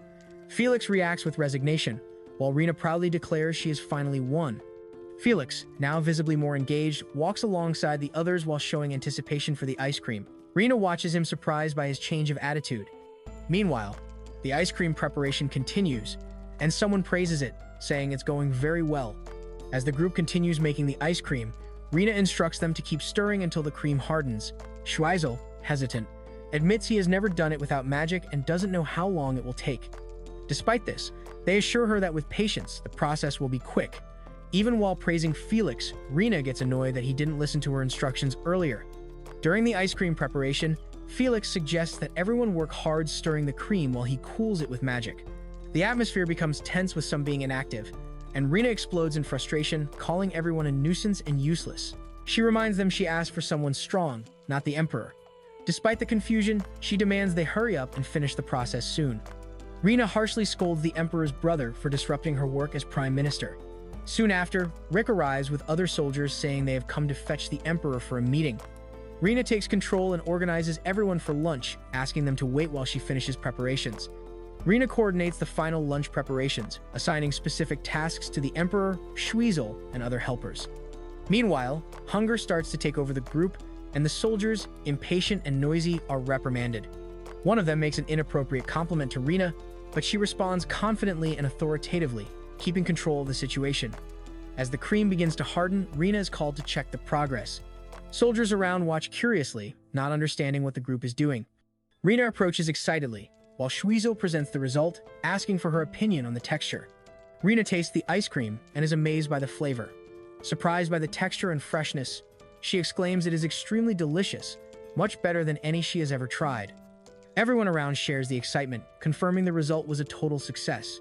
Felix reacts with resignation, while Rena proudly declares she has finally won. Felix, now visibly more engaged, walks alongside the others while showing anticipation for the ice cream. Rena watches him, surprised by his change of attitude. Meanwhile, the ice cream preparation continues, and someone praises it, saying it's going very well. As the group continues making the ice cream, Rena instructs them to keep stirring until the cream hardens. Schweisel, hesitant, admits he has never done it without magic and doesn't know how long it will take. Despite this, they assure her that with patience, the process will be quick. Even while praising Felix, Rena gets annoyed that he didn't listen to her instructions earlier. During the ice cream preparation, Felix suggests that everyone work hard stirring the cream while he cools it with magic. The atmosphere becomes tense with some being inactive, and Rena explodes in frustration, calling everyone a nuisance and useless. She reminds them she asked for someone strong, not the Emperor. Despite the confusion, she demands they hurry up and finish the process soon. Rena harshly scolds the Emperor's brother for disrupting her work as Prime Minister. Soon after, Rick arrives with other soldiers saying they have come to fetch the Emperor for a meeting. Rena takes control and organizes everyone for lunch, asking them to wait while she finishes preparations. Rena coordinates the final lunch preparations, assigning specific tasks to the Emperor, Schweisel, and other helpers. Meanwhile, hunger starts to take over the group, and the soldiers, impatient and noisy, are reprimanded. One of them makes an inappropriate compliment to Rena, but she responds confidently and authoritatively, keeping control of the situation. As the cream begins to harden, Rena is called to check the progress. Soldiers around watch curiously, not understanding what the group is doing. Rena approaches excitedly, while Schweisel presents the result, asking for her opinion on the texture. Rena tastes the ice cream and is amazed by the flavor. Surprised by the texture and freshness, she exclaims it is extremely delicious, much better than any she has ever tried. Everyone around shares the excitement, confirming the result was a total success.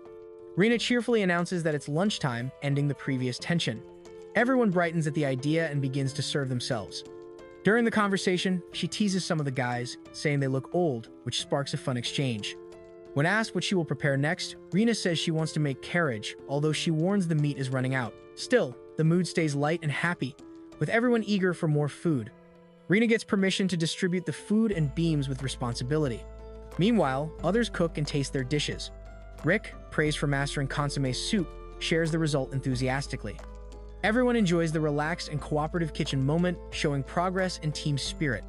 Rena cheerfully announces that it's lunchtime, ending the previous tension. Everyone brightens at the idea and begins to serve themselves. During the conversation, she teases some of the guys, saying they look old, which sparks a fun exchange. When asked what she will prepare next, Rena says she wants to make carriage, although she warns the meat is running out. Still, the mood stays light and happy, with everyone eager for more food. Rena gets permission to distribute the food and beams with responsibility. Meanwhile, others cook and taste their dishes. Rick, praised for mastering consommé soup, shares the result enthusiastically. Everyone enjoys the relaxed and cooperative kitchen moment, showing progress and team spirit.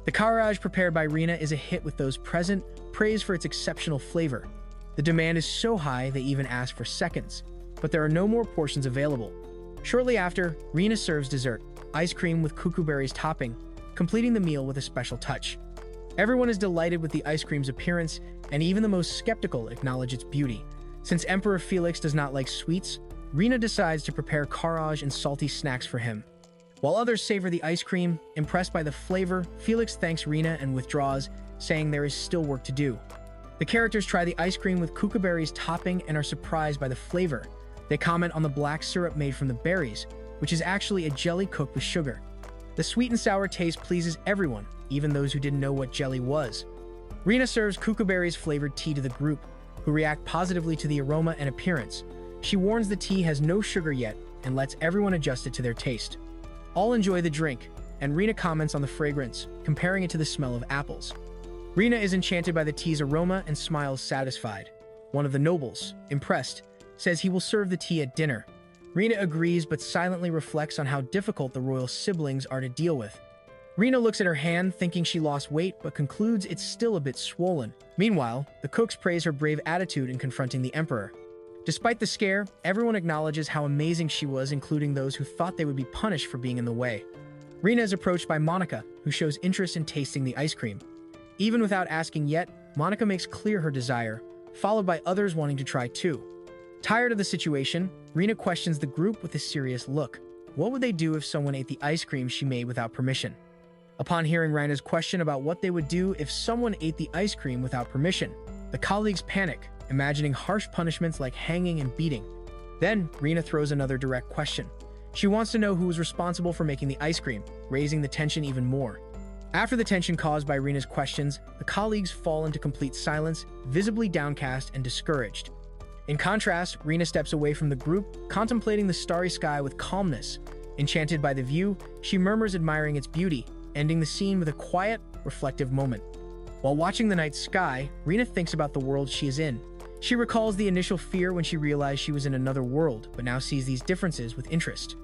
The carrage prepared by Rena is a hit with those present, praised for its exceptional flavor. The demand is so high they even ask for seconds, but there are no more portions available. Shortly after, Rena serves dessert, ice cream with cuckooberries topping, completing the meal with a special touch. Everyone is delighted with the ice cream's appearance, and even the most skeptical acknowledge its beauty. Since Emperor Felix does not like sweets, Rena decides to prepare carrage and salty snacks for him. While others savor the ice cream, impressed by the flavor, Felix thanks Rena and withdraws, saying there is still work to do. The characters try the ice cream with cuckooberries topping and are surprised by the flavor. They comment on the black syrup made from the berries, which is actually a jelly cooked with sugar. The sweet and sour taste pleases everyone, even those who didn't know what jelly was. Rena serves cuckooberries flavored tea to the group, who react positively to the aroma and appearance. She warns the tea has no sugar yet and lets everyone adjust it to their taste. All enjoy the drink, and Rena comments on the fragrance, comparing it to the smell of apples. Rena is enchanted by the tea's aroma and smiles satisfied. One of the nobles, impressed, says he will serve the tea at dinner. Rena agrees but silently reflects on how difficult the royal siblings are to deal with. Rena looks at her hand, thinking she lost weight, but concludes it's still a bit swollen. Meanwhile, the cooks praise her brave attitude in confronting the Emperor. Despite the scare, everyone acknowledges how amazing she was, including those who thought they would be punished for being in the way. Rena is approached by Monica, who shows interest in tasting the ice cream. Even without asking yet, Monica makes clear her desire, followed by others wanting to try too. Tired of the situation, Rena questions the group with a serious look. What would they do if someone ate the ice cream she made without permission? Upon hearing Reina's question about what they would do if someone ate the ice cream without permission, the colleagues panic, imagining harsh punishments like hanging and beating. Then, Rena throws another direct question. She wants to know who was responsible for making the ice cream, raising the tension even more. After the tension caused by Rina's questions, the colleagues fall into complete silence, visibly downcast and discouraged. In contrast, Rina steps away from the group, contemplating the starry sky with calmness. Enchanted by the view, she murmurs admiring its beauty, ending the scene with a quiet, reflective moment. While watching the night sky, Rina thinks about the world she is in. She recalls the initial fear when she realized she was in another world, but now sees these differences with interest.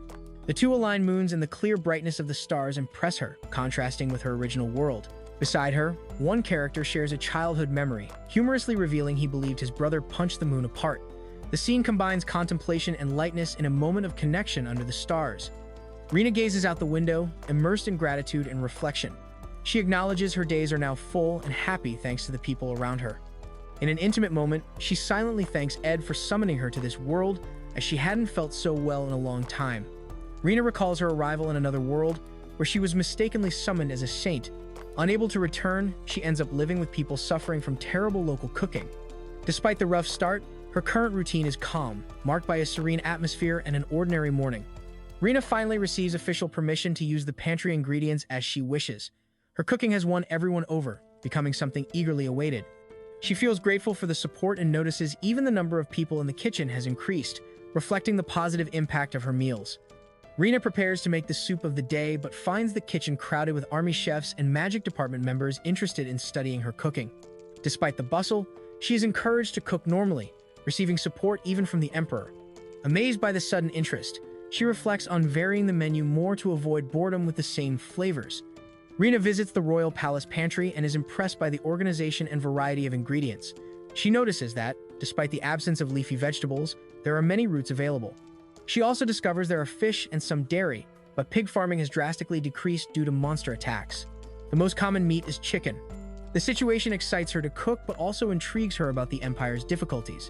The two aligned moons and the clear brightness of the stars impress her, contrasting with her original world. Beside her, one character shares a childhood memory, humorously revealing he believed his brother punched the moon apart. The scene combines contemplation and lightness in a moment of connection under the stars. Rina gazes out the window, immersed in gratitude and reflection. She acknowledges her days are now full and happy thanks to the people around her. In an intimate moment, she silently thanks Ed for summoning her to this world, as she hadn't felt so well in a long time. Rina recalls her arrival in another world, where she was mistakenly summoned as a saint. Unable to return, she ends up living with people suffering from terrible local cooking. Despite the rough start, her current routine is calm, marked by a serene atmosphere and an ordinary morning. Rina finally receives official permission to use the pantry ingredients as she wishes. Her cooking has won everyone over, becoming something eagerly awaited. She feels grateful for the support and notices even the number of people in the kitchen has increased, reflecting the positive impact of her meals. Rina prepares to make the soup of the day, but finds the kitchen crowded with army chefs and magic department members interested in studying her cooking. Despite the bustle, she is encouraged to cook normally, receiving support even from the emperor. Amazed by the sudden interest, she reflects on varying the menu more to avoid boredom with the same flavors. Rina visits the royal palace pantry and is impressed by the organization and variety of ingredients. She notices that, despite the absence of leafy vegetables, there are many roots available. She also discovers there are fish and some dairy, but pig farming has drastically decreased due to monster attacks. The most common meat is chicken. The situation excites her to cook, but also intrigues her about the empire's difficulties.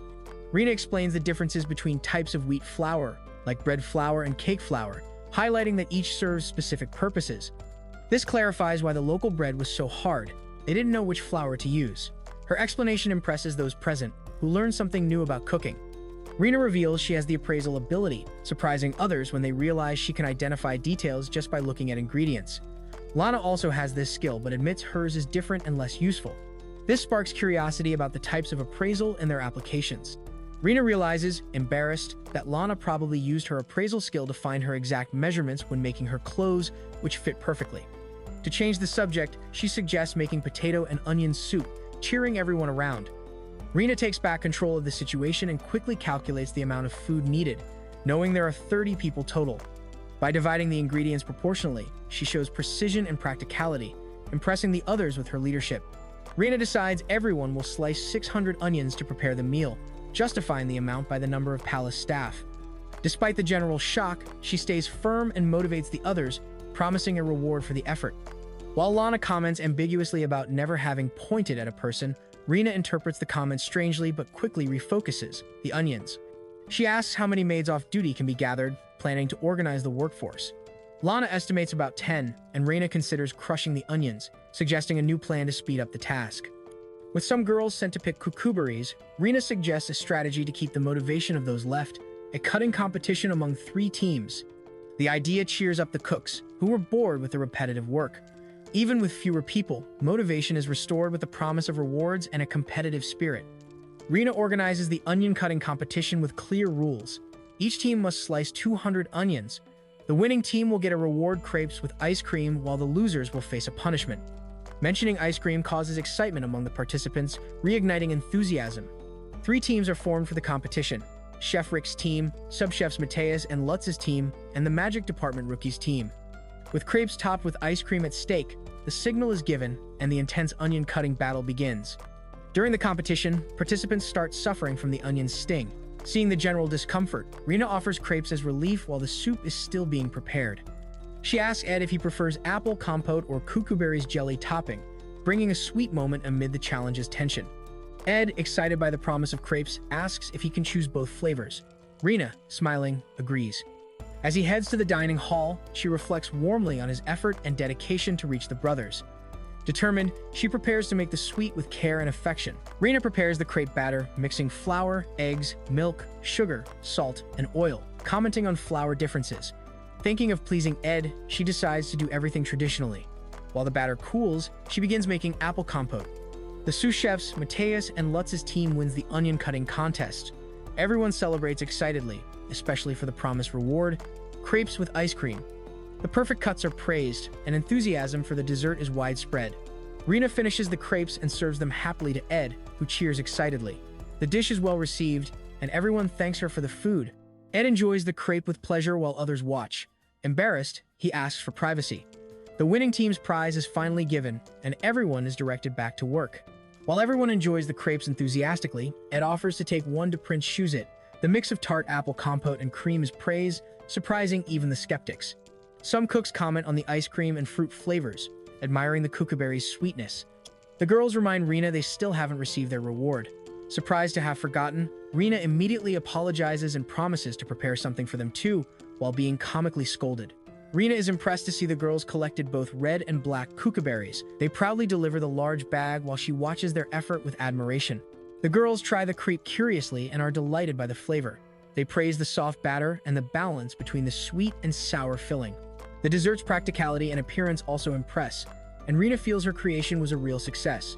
Rina explains the differences between types of wheat flour, like bread flour and cake flour, highlighting that each serves specific purposes. This clarifies why the local bread was so hard. They didn't know which flour to use. Her explanation impresses those present, who learn something new about cooking. Rina reveals she has the appraisal ability, surprising others when they realize she can identify details just by looking at ingredients. Lana also has this skill, but admits hers is different and less useful. This sparks curiosity about the types of appraisal and their applications. Rina realizes, embarrassed, that Lana probably used her appraisal skill to find her exact measurements when making her clothes, which fit perfectly. To change the subject, she suggests making potato and onion soup, cheering everyone around. Rina takes back control of the situation and quickly calculates the amount of food needed, knowing there are 30 people total. By dividing the ingredients proportionally, she shows precision and practicality, impressing the others with her leadership. Rina decides everyone will slice 600 onions to prepare the meal, justifying the amount by the number of palace staff. Despite the general shock, she stays firm and motivates the others, promising a reward for the effort. While Lana comments ambiguously about never having pointed at a person, Rina interprets the comment strangely but quickly refocuses the onions. She asks how many maids off duty can be gathered, planning to organize the workforce. Lana estimates about 10, and Rina considers crushing the onions, suggesting a new plan to speed up the task. With some girls sent to pick cucuberries, Rina suggests a strategy to keep the motivation of those left, a cutting competition among 3 teams. The idea cheers up the cooks, who were bored with the repetitive work. Even with fewer people, motivation is restored with the promise of rewards and a competitive spirit. Rina organizes the onion cutting competition with clear rules. Each team must slice 200 onions. The winning team will get a reward crepes with ice cream, while the losers will face a punishment. Mentioning ice cream causes excitement among the participants, reigniting enthusiasm. 3 teams are formed for the competition: Chef Rick's team, Sub-Chefs Mateus and Lutz's team, and the Magic Department Rookies team. With crepes topped with ice cream at stake, the signal is given, and the intense onion cutting battle begins. During the competition, participants start suffering from the onion's sting. Seeing the general discomfort, Rina offers crepes as relief while the soup is still being prepared. She asks Ed if he prefers apple compote or cucuberries jelly topping, bringing a sweet moment amid the challenge's tension. Ed, excited by the promise of crepes, asks if he can choose both flavors. Rina, smiling, agrees. As he heads to the dining hall, she reflects warmly on his effort and dedication to reach the brothers. Determined, she prepares to make the sweet with care and affection. Rina prepares the crepe batter, mixing flour, eggs, milk, sugar, salt, and oil, commenting on flour differences. Thinking of pleasing Ed, she decides to do everything traditionally. While the batter cools, she begins making apple compote. The sous chefs, Mateus and Lutz's team wins the onion cutting contest. Everyone celebrates excitedly, especially for the promised reward, crepes with ice cream. The perfect cuts are praised, and enthusiasm for the dessert is widespread. Rena finishes the crepes and serves them happily to Ed, who cheers excitedly. The dish is well received, and everyone thanks her for the food. Ed enjoys the crepe with pleasure while others watch. Embarrassed, he asks for privacy. The winning team's prize is finally given, and everyone is directed back to work. While everyone enjoys the crepes enthusiastically, Ed offers to take one to Prince Shuzit. The mix of tart apple compote and cream is praised, surprising even the skeptics. Some cooks comment on the ice cream and fruit flavors, admiring the kookaberry's sweetness. The girls remind Rena they still haven't received their reward. Surprised to have forgotten, Rena immediately apologizes and promises to prepare something for them too, while being comically scolded. Rena is impressed to see the girls collected both red and black kookaberries. They proudly deliver the large bag while she watches their effort with admiration. The girls try the crepe curiously and are delighted by the flavor. They praise the soft batter and the balance between the sweet and sour filling. The dessert's practicality and appearance also impress, and Rena feels her creation was a real success.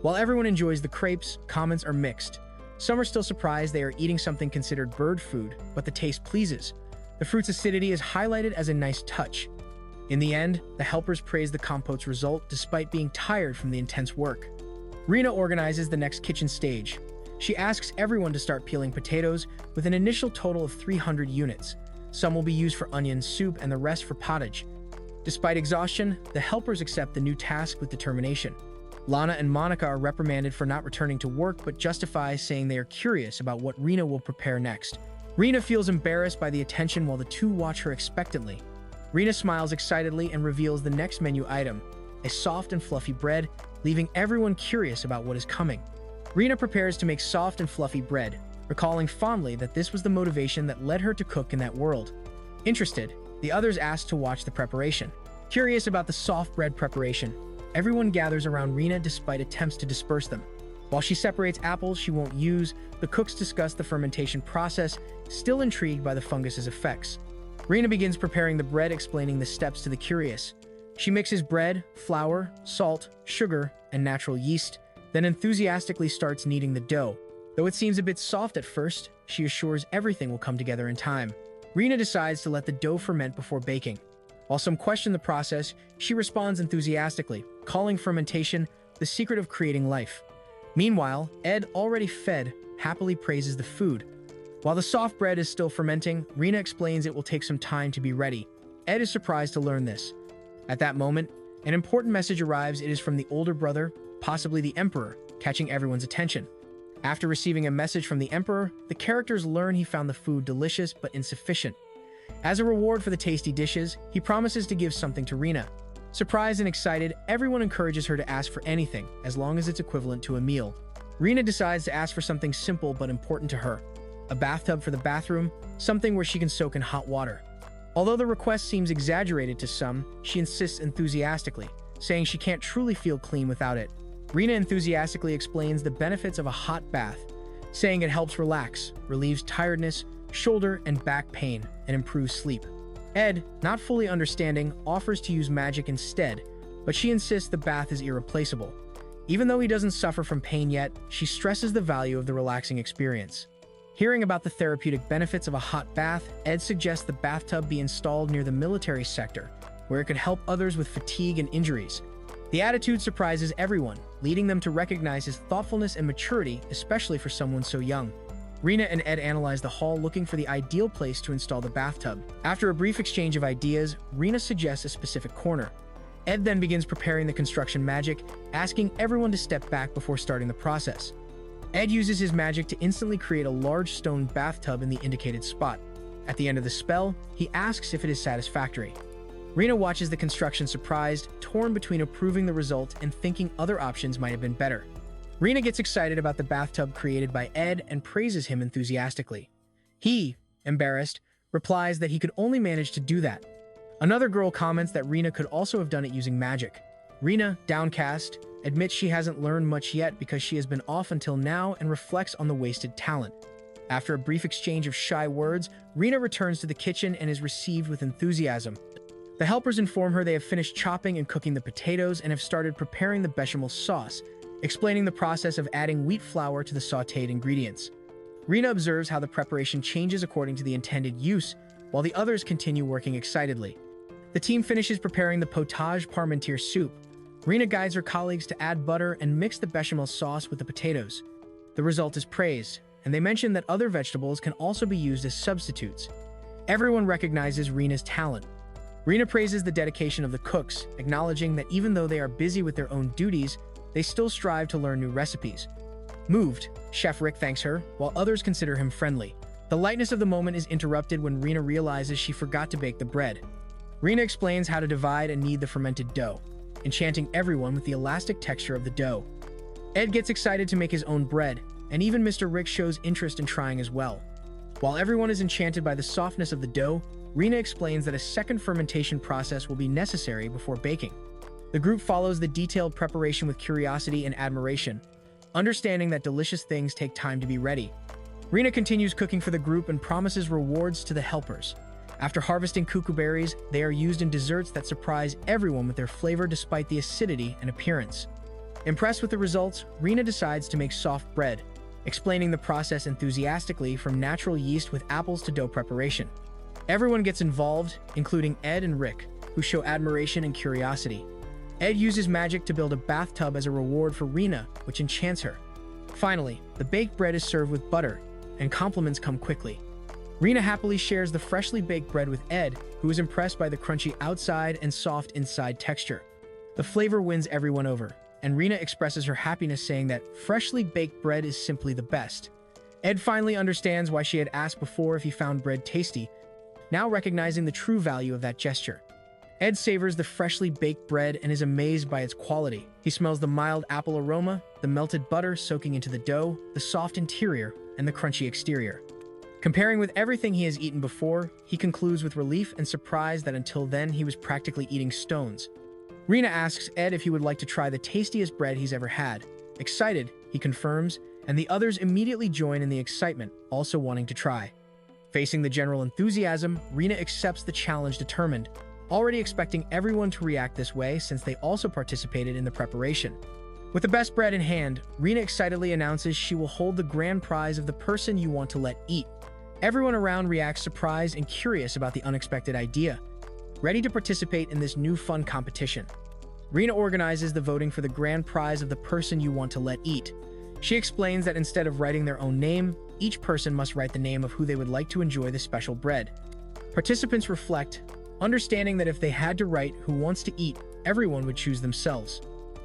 While everyone enjoys the crepes, comments are mixed. Some are still surprised they are eating something considered bird food, but the taste pleases. The fruit's acidity is highlighted as a nice touch. In the end, the helpers praise the compote's result despite being tired from the intense work. Rena organizes the next kitchen stage. She asks everyone to start peeling potatoes with an initial total of 300 units. Some will be used for onion soup and the rest for pottage. Despite exhaustion, the helpers accept the new task with determination. Lana and Monica are reprimanded for not returning to work but justify, saying they are curious about what Rena will prepare next. Rena feels embarrassed by the attention while the two watch her expectantly. Rena smiles excitedly and reveals the next menu item, a soft and fluffy bread, leaving everyone curious about what is coming. Rena prepares to make soft and fluffy bread, recalling fondly that this was the motivation that led her to cook in that world. Interested, the others ask to watch the preparation. Curious about the soft bread preparation, everyone gathers around Rena despite attempts to disperse them. While she separates apples she won't use, the cooks discuss the fermentation process, still intrigued by the fungus's effects. Rena begins preparing the bread, explaining the steps to the curious. She mixes bread, flour, salt, sugar, and natural yeast, then enthusiastically starts kneading the dough. Though it seems a bit soft at first, she assures everything will come together in time. Rena decides to let the dough ferment before baking. While some question the process, she responds enthusiastically, calling fermentation the secret of creating life. Meanwhile, Ed, already fed, happily praises the food. While the soft bread is still fermenting, Rena explains it will take some time to be ready. Ed is surprised to learn this. At that moment, an important message arrives. It is from the older brother, possibly the Emperor, catching everyone's attention. After receiving a message from the Emperor, the characters learn he found the food delicious but insufficient. As a reward for the tasty dishes, he promises to give something to Rena. Surprised and excited, everyone encourages her to ask for anything, as long as it's equivalent to a meal. Rena decides to ask for something simple but important to her. A bathtub for the bathroom, something where she can soak in hot water. Although the request seems exaggerated to some, she insists enthusiastically, saying she can't truly feel clean without it. Rena enthusiastically explains the benefits of a hot bath, saying it helps relax, relieves tiredness, shoulder and back pain, and improves sleep. Ed, not fully understanding, offers to use magic instead, but she insists the bath is irreplaceable. Even though he doesn't suffer from pain yet, she stresses the value of the relaxing experience. Hearing about the therapeutic benefits of a hot bath, Ed suggests the bathtub be installed near the military sector, where it could help others with fatigue and injuries. The attitude surprises everyone, leading them to recognize his thoughtfulness and maturity, especially for someone so young. Rena and Ed analyze the hall, looking for the ideal place to install the bathtub. After a brief exchange of ideas, Rena suggests a specific corner. Ed then begins preparing the construction magic, asking everyone to step back before starting the process. Ed uses his magic to instantly create a large stone bathtub in the indicated spot. At the end of the spell, he asks if it is satisfactory. Rena watches the construction surprised, torn between approving the result and thinking other options might have been better. Rena gets excited about the bathtub created by Ed and praises him enthusiastically. He, embarrassed, replies that he could only manage to do that. Another girl comments that Rena could also have done it using magic. Rena, downcast, admits she hasn't learned much yet because she has been off until now and reflects on the wasted talent. After a brief exchange of shy words, Rina returns to the kitchen and is received with enthusiasm. The helpers inform her they have finished chopping and cooking the potatoes and have started preparing the bechamel sauce, explaining the process of adding wheat flour to the sautéed ingredients. Rina observes how the preparation changes according to the intended use, while the others continue working excitedly. The team finishes preparing the potage parmentier soup. Rina guides her colleagues to add butter and mix the bechamel sauce with the potatoes. The result is praised, and they mention that other vegetables can also be used as substitutes. Everyone recognizes Rina's talent. Rina praises the dedication of the cooks, acknowledging that even though they are busy with their own duties, they still strive to learn new recipes. Moved, Chef Rick thanks her, while others consider him friendly. The lightness of the moment is interrupted when Rina realizes she forgot to bake the bread. Rina explains how to divide and knead the fermented dough, enchanting everyone with the elastic texture of the dough. Ed gets excited to make his own bread, and even Mr. Rick shows interest in trying as well. While everyone is enchanted by the softness of the dough, Rina explains that a second fermentation process will be necessary before baking. The group follows the detailed preparation with curiosity and admiration, understanding that delicious things take time to be ready. Rina continues cooking for the group and promises rewards to the helpers. After harvesting cuckoo berries, they are used in desserts that surprise everyone with their flavor despite the acidity and appearance. Impressed with the results, Rina decides to make soft bread, explaining the process enthusiastically from natural yeast with apples to dough preparation. Everyone gets involved, including Ed and Rick, who show admiration and curiosity. Ed uses magic to build a bathtub as a reward for Rina, which enchants her. Finally, the baked bread is served with butter, and compliments come quickly. Rina happily shares the freshly baked bread with Ed, who is impressed by the crunchy outside and soft inside texture. The flavor wins everyone over, and Rina expresses her happiness saying that freshly baked bread is simply the best. Ed finally understands why she had asked before if he found bread tasty, now recognizing the true value of that gesture. Ed savors the freshly baked bread and is amazed by its quality. He smells the mild apple aroma, the melted butter soaking into the dough, the soft interior, and the crunchy exterior. Comparing with everything he has eaten before, he concludes with relief and surprise that until then he was practically eating stones. Rina asks Ed if he would like to try the tastiest bread he's ever had. Excited, he confirms, and the others immediately join in the excitement, also wanting to try. Facing the general enthusiasm, Rina accepts the challenge determined, already expecting everyone to react this way since they also participated in the preparation. With the best bread in hand, Rina excitedly announces she will hold the grand prize of the person you want to let eat. Everyone around reacts surprised and curious about the unexpected idea, ready to participate in this new fun competition. Rina organizes the voting for the grand prize of the person you want to let eat. She explains that instead of writing their own name, each person must write the name of who they would like to enjoy the special bread. Participants reflect, understanding that if they had to write who wants to eat, everyone would choose themselves.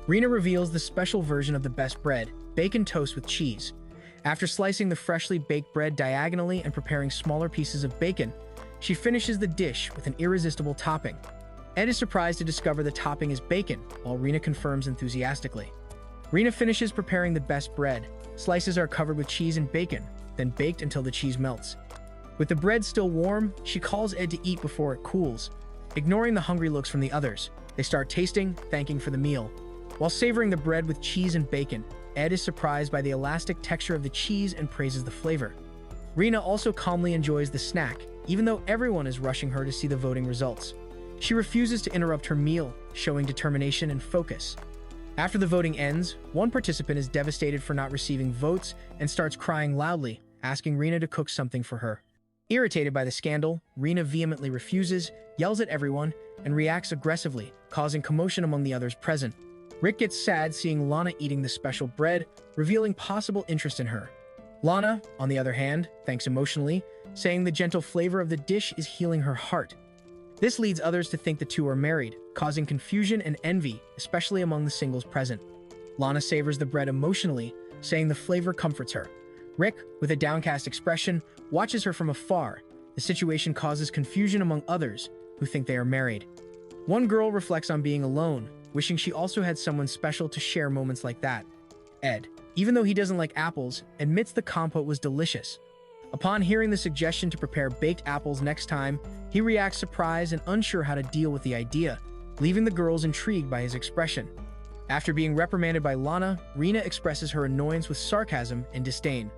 Rina reveals the special version of the best bread, bacon toast with cheese. After slicing the freshly baked bread diagonally and preparing smaller pieces of bacon, she finishes the dish with an irresistible topping. Ed is surprised to discover the topping is bacon, while Rina confirms enthusiastically. Rina finishes preparing the best bread. Slices are covered with cheese and bacon, then baked until the cheese melts. With the bread still warm, she calls Ed to eat before it cools. Ignoring the hungry looks from the others, they start tasting, thanking for the meal. While savoring the bread with cheese and bacon, Ed is surprised by the elastic texture of the cheese and praises the flavor. Rina also calmly enjoys the snack, even though everyone is rushing her to see the voting results. She refuses to interrupt her meal, showing determination and focus. After the voting ends, one participant is devastated for not receiving votes and starts crying loudly, asking Rina to cook something for her. Irritated by the scandal, Rina vehemently refuses, yells at everyone, and reacts aggressively, causing commotion among the others present. Rick gets sad seeing Lana eating the special bread, revealing possible interest in her. Lana, on the other hand, thanks emotionally, saying the gentle flavor of the dish is healing her heart. This leads others to think the two are married, causing confusion and envy, especially among the singles present. Lana savors the bread emotionally, saying the flavor comforts her. Rick, with a downcast expression, watches her from afar. The situation causes confusion among others, who think they are married. One girl reflects on being alone, wishing she also had someone special to share moments like that. Ed, even though he doesn't like apples, admits the compote was delicious. Upon hearing the suggestion to prepare baked apples next time, he reacts surprised and unsure how to deal with the idea, leaving the girls intrigued by his expression. After being reprimanded by Lana, Rina expresses her annoyance with sarcasm and disdain.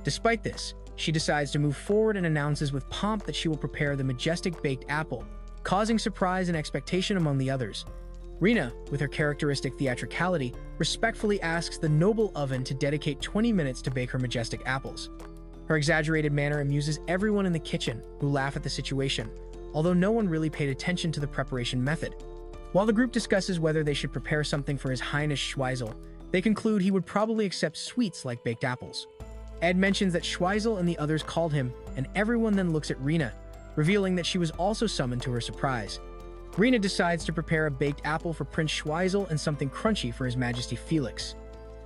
Despite this, she decides to move forward and announces with pomp that she will prepare the majestic baked apple, causing surprise and expectation among the others. Rina, with her characteristic theatricality, respectfully asks the noble oven to dedicate 20 minutes to bake her majestic apples. Her exaggerated manner amuses everyone in the kitchen, who laugh at the situation, although no one really paid attention to the preparation method. While the group discusses whether they should prepare something for His Highness Schweitzel, they conclude he would probably accept sweets like baked apples. Ed mentions that Schweitzel and the others called him, and everyone then looks at Rina, revealing that she was also summoned to her surprise. Rina decides to prepare a baked apple for Prince Schweitzel and something crunchy for His Majesty Felix.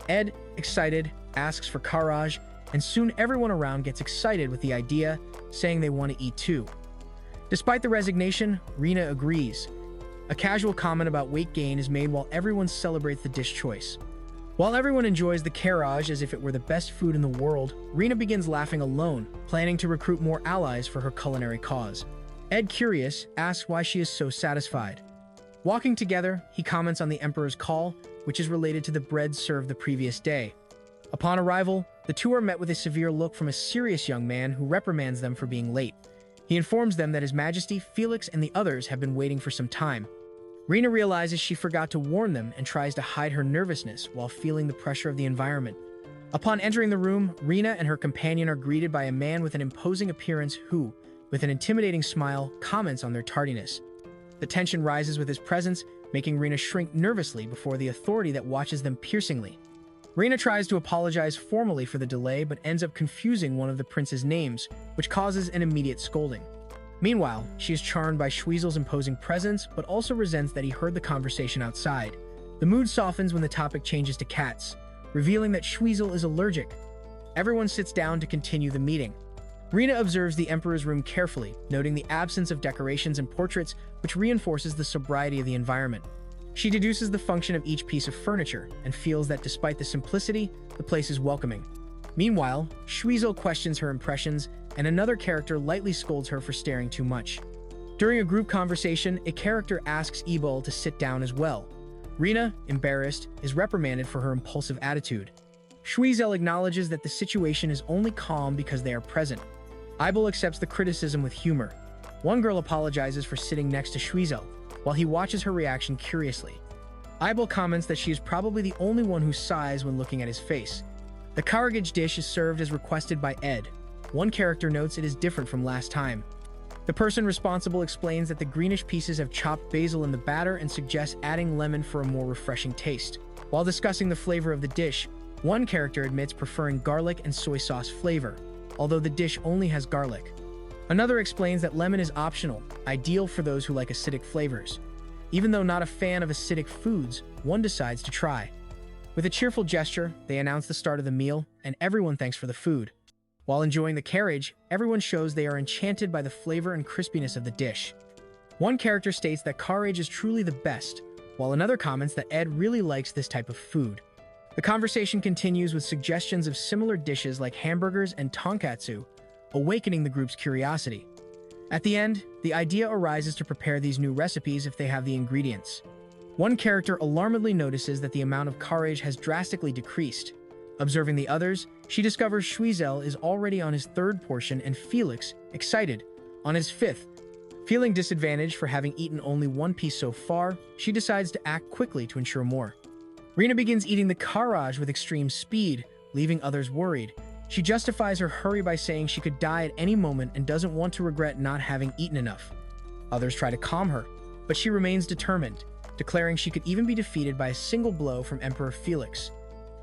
Ed, excited, asks for courage, and soon everyone around gets excited with the idea, saying they want to eat too. Despite the resignation, Rina agrees. A casual comment about weight gain is made while everyone celebrates the dish choice. While everyone enjoys the carrage as if it were the best food in the world, Rina begins laughing alone, planning to recruit more allies for her culinary cause. Ed, curious, asks why she is so satisfied. Walking together, he comments on the Emperor's call, which is related to the bread served the previous day. Upon arrival, the two are met with a severe look from a serious young man who reprimands them for being late. He informs them that His Majesty Felix and the others have been waiting for some time. Rina realizes she forgot to warn them and tries to hide her nervousness while feeling the pressure of the environment. Upon entering the room, Rina and her companion are greeted by a man with an imposing appearance who, with an intimidating smile, comments on their tardiness. The tension rises with his presence, making Rina shrink nervously before the authority that watches them piercingly. Rina tries to apologize formally for the delay but ends up confusing one of the prince's names, which causes an immediate scolding. Meanwhile, she is charmed by Schweitzel's imposing presence but also resents that he heard the conversation outside. The mood softens when the topic changes to cats, revealing that Schweitzel is allergic. Everyone sits down to continue the meeting. Rina observes the Emperor's room carefully, noting the absence of decorations and portraits, which reinforces the sobriety of the environment. She deduces the function of each piece of furniture and feels that despite the simplicity, the place is welcoming. Meanwhile, Schweitzel questions her impressions, and another character lightly scolds her for staring too much. During a group conversation, a character asks Ebol to sit down as well. Rina, embarrassed, is reprimanded for her impulsive attitude. Schweitzel acknowledges that the situation is only calm because they are present. Ebol accepts the criticism with humor. One girl apologizes for sitting next to Schweitzel, while he watches her reaction curiously. Ebol comments that she is probably the only one who sighs when looking at his face. The karagaj dish is served as requested by Ed. One character notes it is different from last time. The person responsible explains that the greenish pieces have chopped basil in the batter and suggests adding lemon for a more refreshing taste. While discussing the flavor of the dish, one character admits preferring garlic and soy sauce flavor, although the dish only has garlic. Another explains that lemon is optional, ideal for those who like acidic flavors. Even though not a fan of acidic foods, one decides to try. With a cheerful gesture, they announce the start of the meal, and everyone thanks for the food. While enjoying the carriage, everyone shows they are enchanted by the flavor and crispiness of the dish. One character states that carriage is truly the best, while another comments that Ed really likes this type of food. The conversation continues with suggestions of similar dishes like hamburgers and tonkatsu, awakening the group's curiosity. At the end, the idea arises to prepare these new recipes if they have the ingredients. One character alarmedly notices that the amount of carriage has drastically decreased. Observing the others, she discovers Schweitzel is already on his third portion and Felix, excited, on his fifth. Feeling disadvantaged for having eaten only one piece so far, she decides to act quickly to ensure more. Rina begins eating the carrage with extreme speed, leaving others worried. She justifies her hurry by saying she could die at any moment and doesn't want to regret not having eaten enough. Others try to calm her, but she remains determined, declaring she could even be defeated by a single blow from Emperor Felix.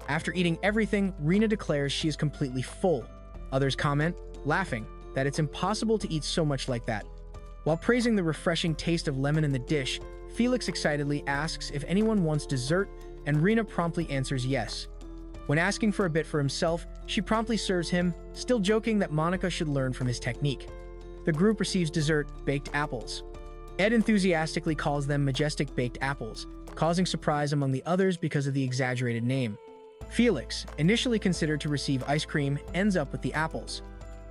After eating everything, Rina declares she is completely full. Others comment, laughing, that it's impossible to eat so much like that. While praising the refreshing taste of lemon in the dish, Felix excitedly asks if anyone wants dessert, and Rina promptly answers yes. When asking for a bit for himself, she promptly serves him, still joking that Monica should learn from his technique. The group receives dessert, baked apples. Ed enthusiastically calls them majestic baked apples, causing surprise among the others because of the exaggerated name. Felix, initially considered to receive ice cream, ends up with the apples.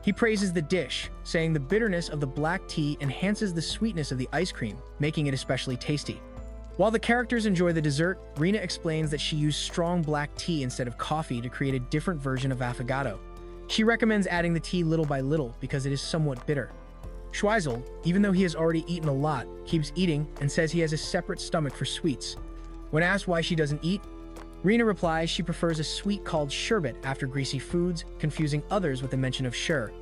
He praises the dish, saying the bitterness of the black tea enhances the sweetness of the ice cream, making it especially tasty. While the characters enjoy the dessert, Rina explains that she used strong black tea instead of coffee to create a different version of affogato. She recommends adding the tea little by little because it is somewhat bitter. Schweitzel, even though he has already eaten a lot, keeps eating and says he has a separate stomach for sweets. When asked why she doesn't eat, Rena replies she prefers a sweet called sherbet after greasy foods, confusing others with the mention of sure.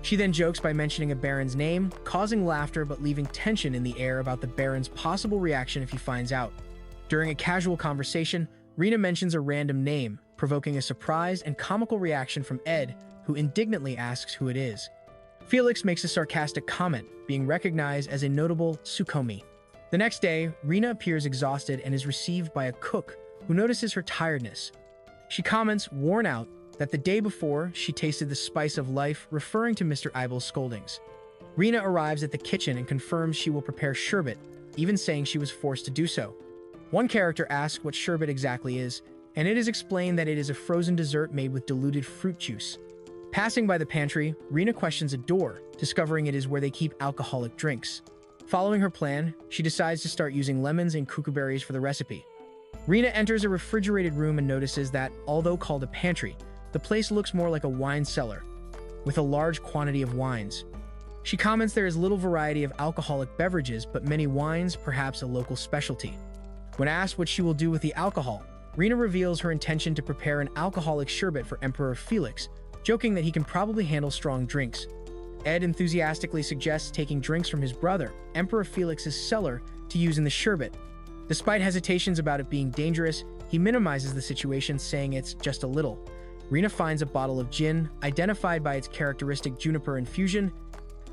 She then jokes by mentioning a baron's name, causing laughter but leaving tension in the air about the baron's possible reaction if he finds out. During a casual conversation, Rena mentions a random name, provoking a surprise and comical reaction from Ed, who indignantly asks who it is. Felix makes a sarcastic comment, being recognized as a notable Tsukomi. The next day, Rena appears exhausted and is received by a cook who notices her tiredness. She comments, worn out, that the day before she tasted the spice of life, referring to Mr. Eibel's scoldings. Rena arrives at the kitchen and confirms she will prepare sherbet, even saying she was forced to do so. One character asks what sherbet exactly is, and it is explained that it is a frozen dessert made with diluted fruit juice. Passing by the pantry, Rena questions a door, discovering it is where they keep alcoholic drinks. Following her plan, she decides to start using lemons and cucumberries for the recipe. Rena enters a refrigerated room and notices that, although called a pantry, the place looks more like a wine cellar, with a large quantity of wines. She comments there is little variety of alcoholic beverages, but many wines, perhaps a local specialty. When asked what she will do with the alcohol, Rena reveals her intention to prepare an alcoholic sherbet for Emperor Felix, joking that he can probably handle strong drinks. Ed enthusiastically suggests taking drinks from his brother, Emperor Felix's cellar, to use in the sherbet. Despite hesitations about it being dangerous, he minimizes the situation, saying it's just a little. Rena finds a bottle of gin, identified by its characteristic juniper infusion,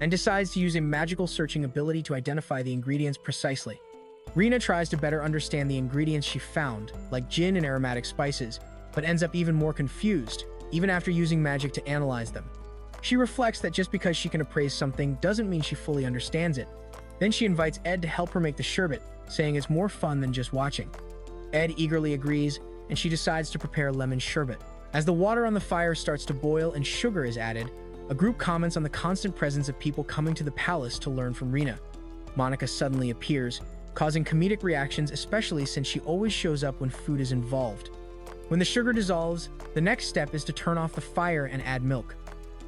and decides to use a magical searching ability to identify the ingredients precisely. Rena tries to better understand the ingredients she found, like gin and aromatic spices, but ends up even more confused, even after using magic to analyze them. She reflects that just because she can appraise something doesn't mean she fully understands it. Then she invites Ed to help her make the sherbet, saying it's more fun than just watching. Ed eagerly agrees, and she decides to prepare lemon sherbet. As the water on the fire starts to boil and sugar is added, a group comments on the constant presence of people coming to the palace to learn from Rena. Monica suddenly appears, causing comedic reactions, especially since she always shows up when food is involved. When the sugar dissolves, the next step is to turn off the fire and add milk.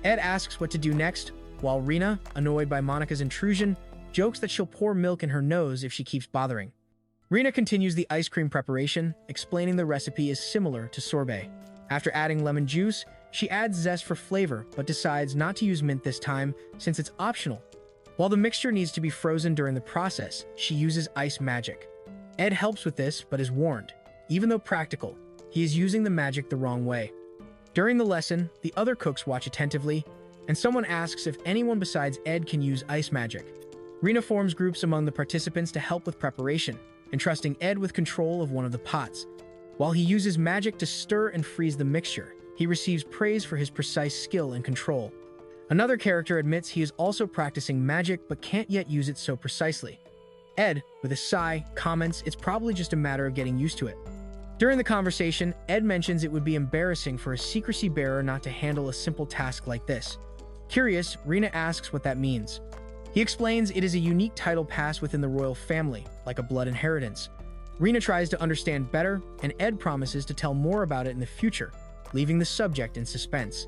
Ed asks what to do next, while Rena, annoyed by Monica's intrusion, jokes that she'll pour milk in her nose if she keeps bothering. Rena continues the ice cream preparation, explaining the recipe is similar to sorbet. After adding lemon juice, she adds zest for flavor, but decides not to use mint this time since it's optional. While the mixture needs to be frozen during the process, she uses ice magic. Ed helps with this, but is warned. Even though practical, he is using the magic the wrong way. During the lesson, the other cooks watch attentively, and someone asks if anyone besides Ed can use ice magic. Rena forms groups among the participants to help with preparation, entrusting Ed with control of one of the pots. While he uses magic to stir and freeze the mixture, he receives praise for his precise skill and control. Another character admits he is also practicing magic but can't yet use it so precisely. Ed, with a sigh, comments it's probably just a matter of getting used to it. During the conversation, Ed mentions it would be embarrassing for a secrecy bearer not to handle a simple task like this. Curious, Rena asks what that means. He explains it is a unique title pass within the royal family, like a blood inheritance. Rena tries to understand better, and Ed promises to tell more about it in the future, leaving the subject in suspense.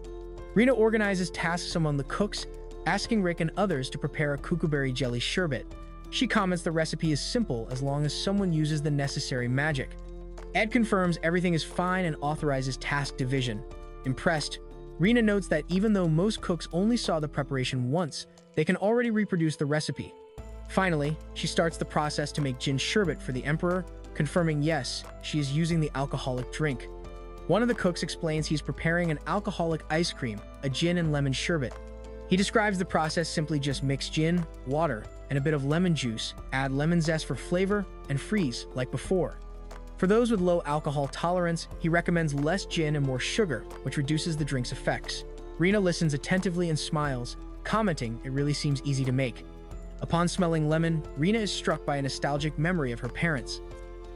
Rena organizes tasks among the cooks, asking Rick and others to prepare a cucumberry jelly sherbet. She comments the recipe is simple as long as someone uses the necessary magic. Ed confirms everything is fine and authorizes task division. Impressed, Rena notes that even though most cooks only saw the preparation once, they can already reproduce the recipe. Finally, she starts the process to make gin sherbet for the Emperor, confirming yes, she is using the alcoholic drink. One of the cooks explains he's preparing an alcoholic ice cream, a gin and lemon sherbet. He describes the process simply just mix gin, water, and a bit of lemon juice, add lemon zest for flavor, and freeze, like before. For those with low alcohol tolerance, he recommends less gin and more sugar, which reduces the drink's effects. Rena listens attentively and smiles, commenting it really seems easy to make. Upon smelling lemon, Rena is struck by a nostalgic memory of her parents.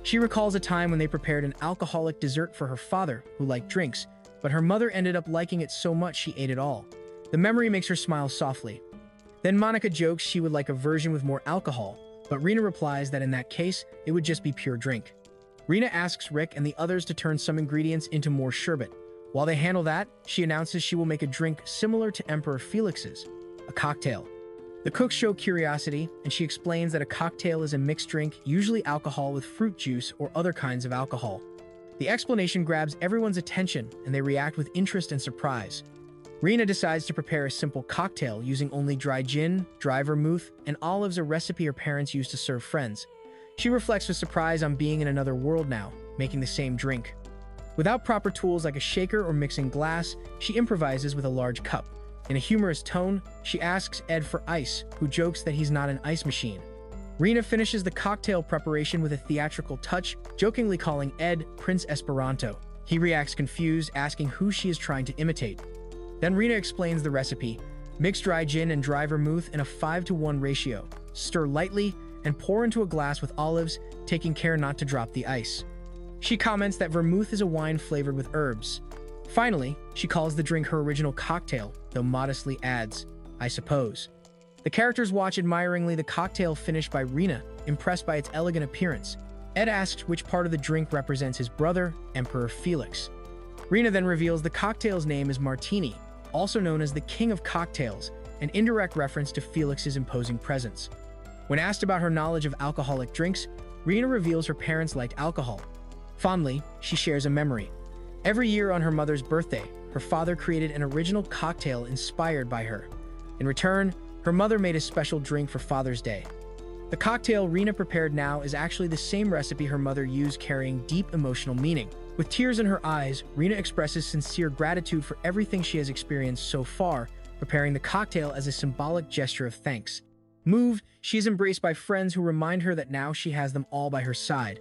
She recalls a time when they prepared an alcoholic dessert for her father, who liked drinks, but her mother ended up liking it so much she ate it all. The memory makes her smile softly. Then Monica jokes she would like a version with more alcohol, but Rena replies that in that case, it would just be pure drink. Rena asks Rick and the others to turn some ingredients into more sherbet, While they handle that, she announces she will make a drink similar to Emperor Felix's, a cocktail. The cooks show curiosity, and she explains that a cocktail is a mixed drink, usually alcohol with fruit juice or other kinds of alcohol. The explanation grabs everyone's attention, and they react with interest and surprise. Rina decides to prepare a simple cocktail using only dry gin, dry vermouth, and olives, a recipe her parents used to serve friends. She reflects with surprise on being in another world now, making the same drink. Without proper tools like a shaker or mixing glass, she improvises with a large cup. In a humorous tone, she asks Ed for ice, who jokes that he's not an ice machine. Rina finishes the cocktail preparation with a theatrical touch, jokingly calling Ed Prince Esperanto. He reacts confused, asking who she is trying to imitate. Then Rina explains the recipe. Mix dry gin and dry vermouth in a 5-to-1 ratio. Stir lightly and pour into a glass with olives, taking care not to drop the ice. She comments that vermouth is a wine flavored with herbs. Finally, she calls the drink her original cocktail, though modestly adds, "I suppose." The characters watch admiringly the cocktail finished by Rina, impressed by its elegant appearance. Ed asks which part of the drink represents his brother, Emperor Felix. Rina then reveals the cocktail's name is Martini, also known as the King of Cocktails, an indirect reference to Felix's imposing presence. When asked about her knowledge of alcoholic drinks, Rina reveals her parents liked alcohol. Fondly, she shares a memory. Every year on her mother's birthday, her father created an original cocktail inspired by her. In return, her mother made a special drink for Father's Day. The cocktail Rina prepared now is actually the same recipe her mother used, carrying deep emotional meaning. With tears in her eyes, Rina expresses sincere gratitude for everything she has experienced so far, preparing the cocktail as a symbolic gesture of thanks. Moved, she is embraced by friends who remind her that now she has them all by her side.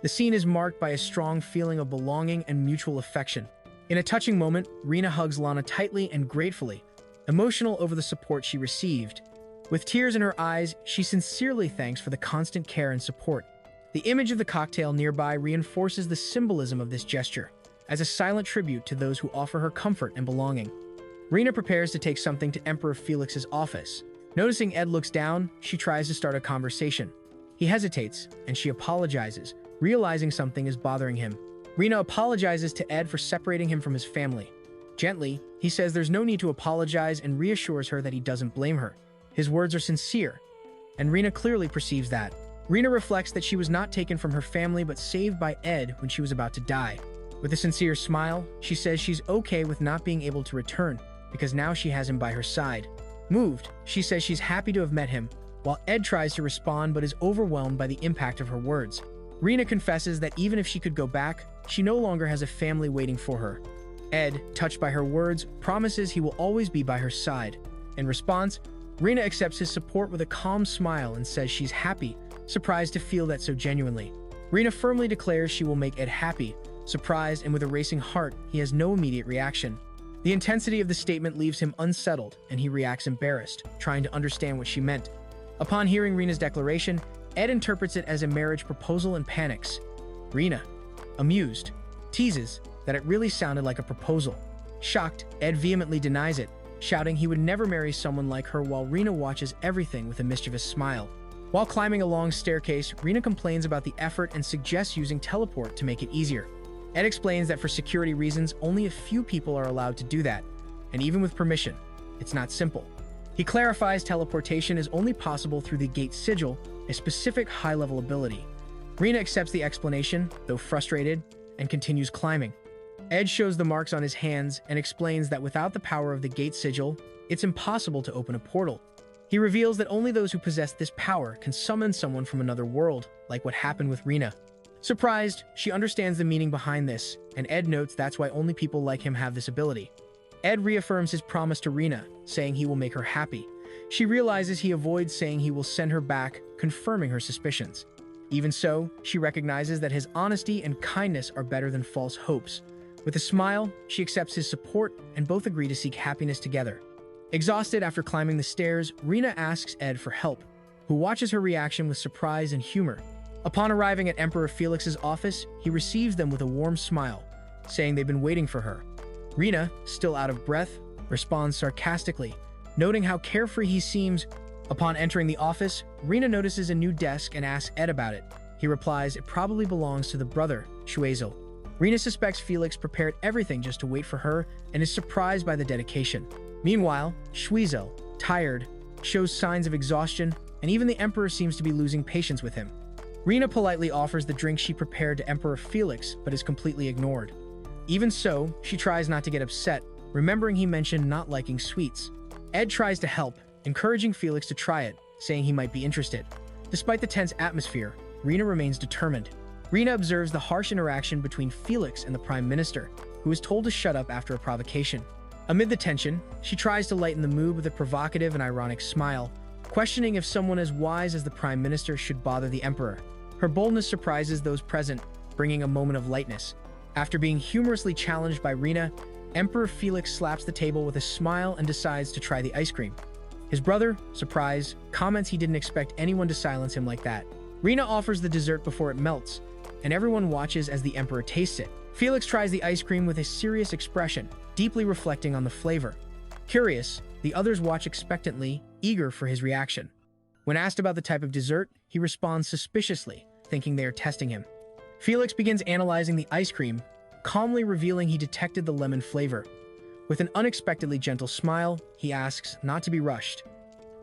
The scene is marked by a strong feeling of belonging and mutual affection. In a touching moment, Rina hugs Lana tightly and gratefully, emotional over the support she received. With tears in her eyes, she sincerely thanks for the constant care and support. The image of the cocktail nearby reinforces the symbolism of this gesture, as a silent tribute to those who offer her comfort and belonging. Rina prepares to take something to Emperor Felix's office. Noticing Ed looks down, she tries to start a conversation. He hesitates, and she apologizes, realizing something is bothering him. Rina apologizes to Ed for separating him from his family. Gently, he says there's no need to apologize and reassures her that he doesn't blame her. His words are sincere, and Rina clearly perceives that. Rina reflects that she was not taken from her family but saved by Ed when she was about to die. With a sincere smile, she says she's okay with not being able to return because now she has him by her side. Moved, she says she's happy to have met him, while Ed tries to respond but is overwhelmed by the impact of her words. Rina confesses that even if she could go back, she no longer has a family waiting for her. Ed, touched by her words, promises he will always be by her side. In response, Rina accepts his support with a calm smile and says she's happy, surprised to feel that so genuinely. Rina firmly declares she will make Ed happy. Surprised and with a racing heart, he has no immediate reaction. The intensity of the statement leaves him unsettled, and he reacts embarrassed, trying to understand what she meant. Upon hearing Rina's declaration, Ed interprets it as a marriage proposal and panics. Rina, amused, teases that it really sounded like a proposal. Shocked, Ed vehemently denies it, shouting he would never marry someone like her, while Rina watches everything with a mischievous smile. While climbing a long staircase, Rina complains about the effort and suggests using teleport to make it easier. Ed explains that for security reasons, only a few people are allowed to do that, and even with permission, it's not simple. He clarifies teleportation is only possible through the gate sigil, a specific high-level ability. Rina accepts the explanation, though frustrated, and continues climbing. Ed shows the marks on his hands and explains that without the power of the gate sigil, it's impossible to open a portal. He reveals that only those who possess this power can summon someone from another world, like what happened with Rina. Surprised, she understands the meaning behind this, and Ed notes that's why only people like him have this ability. Ed reaffirms his promise to Rina, saying he will make her happy. She realizes he avoids saying he will send her back, confirming her suspicions. Even so, she recognizes that his honesty and kindness are better than false hopes. With a smile, she accepts his support, and both agree to seek happiness together. Exhausted after climbing the stairs, Rina asks Ed for help, who watches her reaction with surprise and humor. Upon arriving at Emperor Felix's office, he receives them with a warm smile, saying they've been waiting for her. Rina, still out of breath, responds sarcastically, noting how carefree he seems. Upon entering the office, Rina notices a new desk and asks Ed about it. He replies it probably belongs to the brother, Shuezel. Rina suspects Felix prepared everything just to wait for her and is surprised by the dedication. Meanwhile, Shuizel, tired, shows signs of exhaustion, and even the Emperor seems to be losing patience with him. Rina politely offers the drink she prepared to Emperor Felix, but is completely ignored. Even so, she tries not to get upset, remembering he mentioned not liking sweets. Ed tries to help, encouraging Felix to try it, saying he might be interested. Despite the tense atmosphere, Rina remains determined. Rina observes the harsh interaction between Felix and the Prime Minister, who is told to shut up after a provocation. Amid the tension, she tries to lighten the mood with a provocative and ironic smile, questioning if someone as wise as the Prime Minister should bother the Emperor. Her boldness surprises those present, bringing a moment of lightness. After being humorously challenged by Rina, Emperor Felix slaps the table with a smile and decides to try the ice cream. His brother, surprised, comments he didn't expect anyone to silence him like that. Rina offers the dessert before it melts, and everyone watches as the Emperor tastes it. Felix tries the ice cream with a serious expression, deeply reflecting on the flavor. Curious, the others watch expectantly, eager for his reaction. When asked about the type of dessert, he responds suspiciously, thinking they are testing him. Felix begins analyzing the ice cream, calmly revealing he detected the lemon flavor. With an unexpectedly gentle smile, he asks not to be rushed.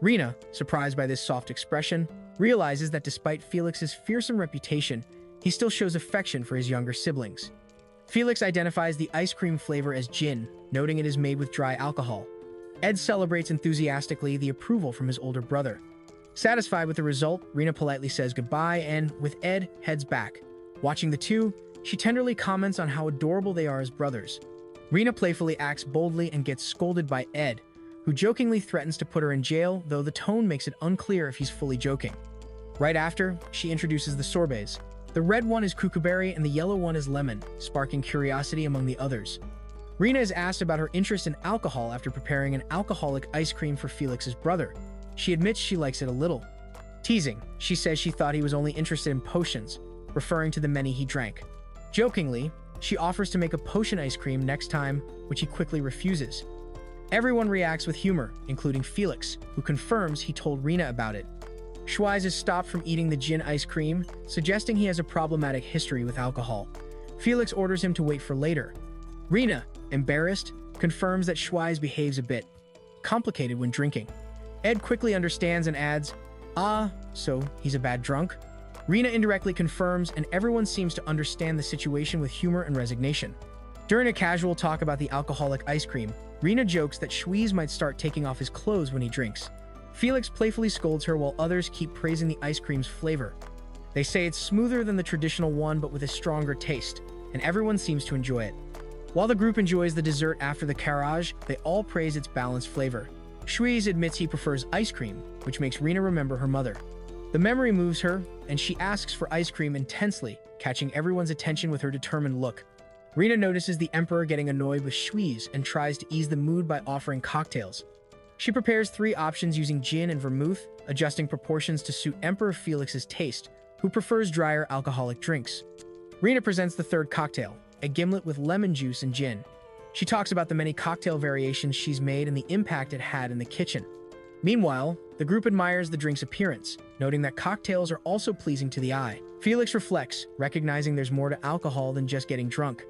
Rina, surprised by this soft expression, realizes that despite Felix's fearsome reputation, he still shows affection for his younger siblings. Felix identifies the ice cream flavor as gin, noting it is made with dry alcohol. Ed celebrates enthusiastically the approval from his older brother. Satisfied with the result, Rina politely says goodbye and, with Ed, heads back. Watching the two, she tenderly comments on how adorable they are as brothers. Rina playfully acts boldly and gets scolded by Ed, who jokingly threatens to put her in jail, though the tone makes it unclear if he's fully joking. Right after, she introduces the sorbets. The red one is cucumberry and the yellow one is lemon, sparking curiosity among the others. Rina is asked about her interest in alcohol after preparing an alcoholic ice cream for Felix's brother. She admits she likes it a little. Teasing, she says she thought he was only interested in potions, referring to the many he drank. Jokingly, she offers to make a potion ice cream next time, which he quickly refuses. Everyone reacts with humor, including Felix, who confirms he told Rina about it. Schweiz is stopped from eating the gin ice cream, suggesting he has a problematic history with alcohol. Felix orders him to wait for later. Rina, embarrassed, confirms that Schweiz behaves a bit complicated when drinking. Ed quickly understands and adds, so he's a bad drunk? Rina indirectly confirms, and everyone seems to understand the situation with humor and resignation. During a casual talk about the alcoholic ice cream, Rina jokes that Schweiz might start taking off his clothes when he drinks. Felix playfully scolds her while others keep praising the ice cream's flavor. They say it's smoother than the traditional one but with a stronger taste, and everyone seems to enjoy it. While the group enjoys the dessert after the carrage, they all praise its balanced flavor. Schweiz admits he prefers ice cream, which makes Rina remember her mother. The memory moves her, and she asks for ice cream intensely, catching everyone's attention with her determined look. Rina notices the Emperor getting annoyed with Schweiz and tries to ease the mood by offering cocktails. She prepares 3 options using gin and vermouth, adjusting proportions to suit Emperor Felix's taste, who prefers drier alcoholic drinks. Rina presents the 3rd cocktail, a gimlet with lemon juice and gin. She talks about the many cocktail variations she's made and the impact it had in the kitchen. Meanwhile, the group admires the drink's appearance, noting that cocktails are also pleasing to the eye. Felix reflects, recognizing there's more to alcohol than just getting drunk.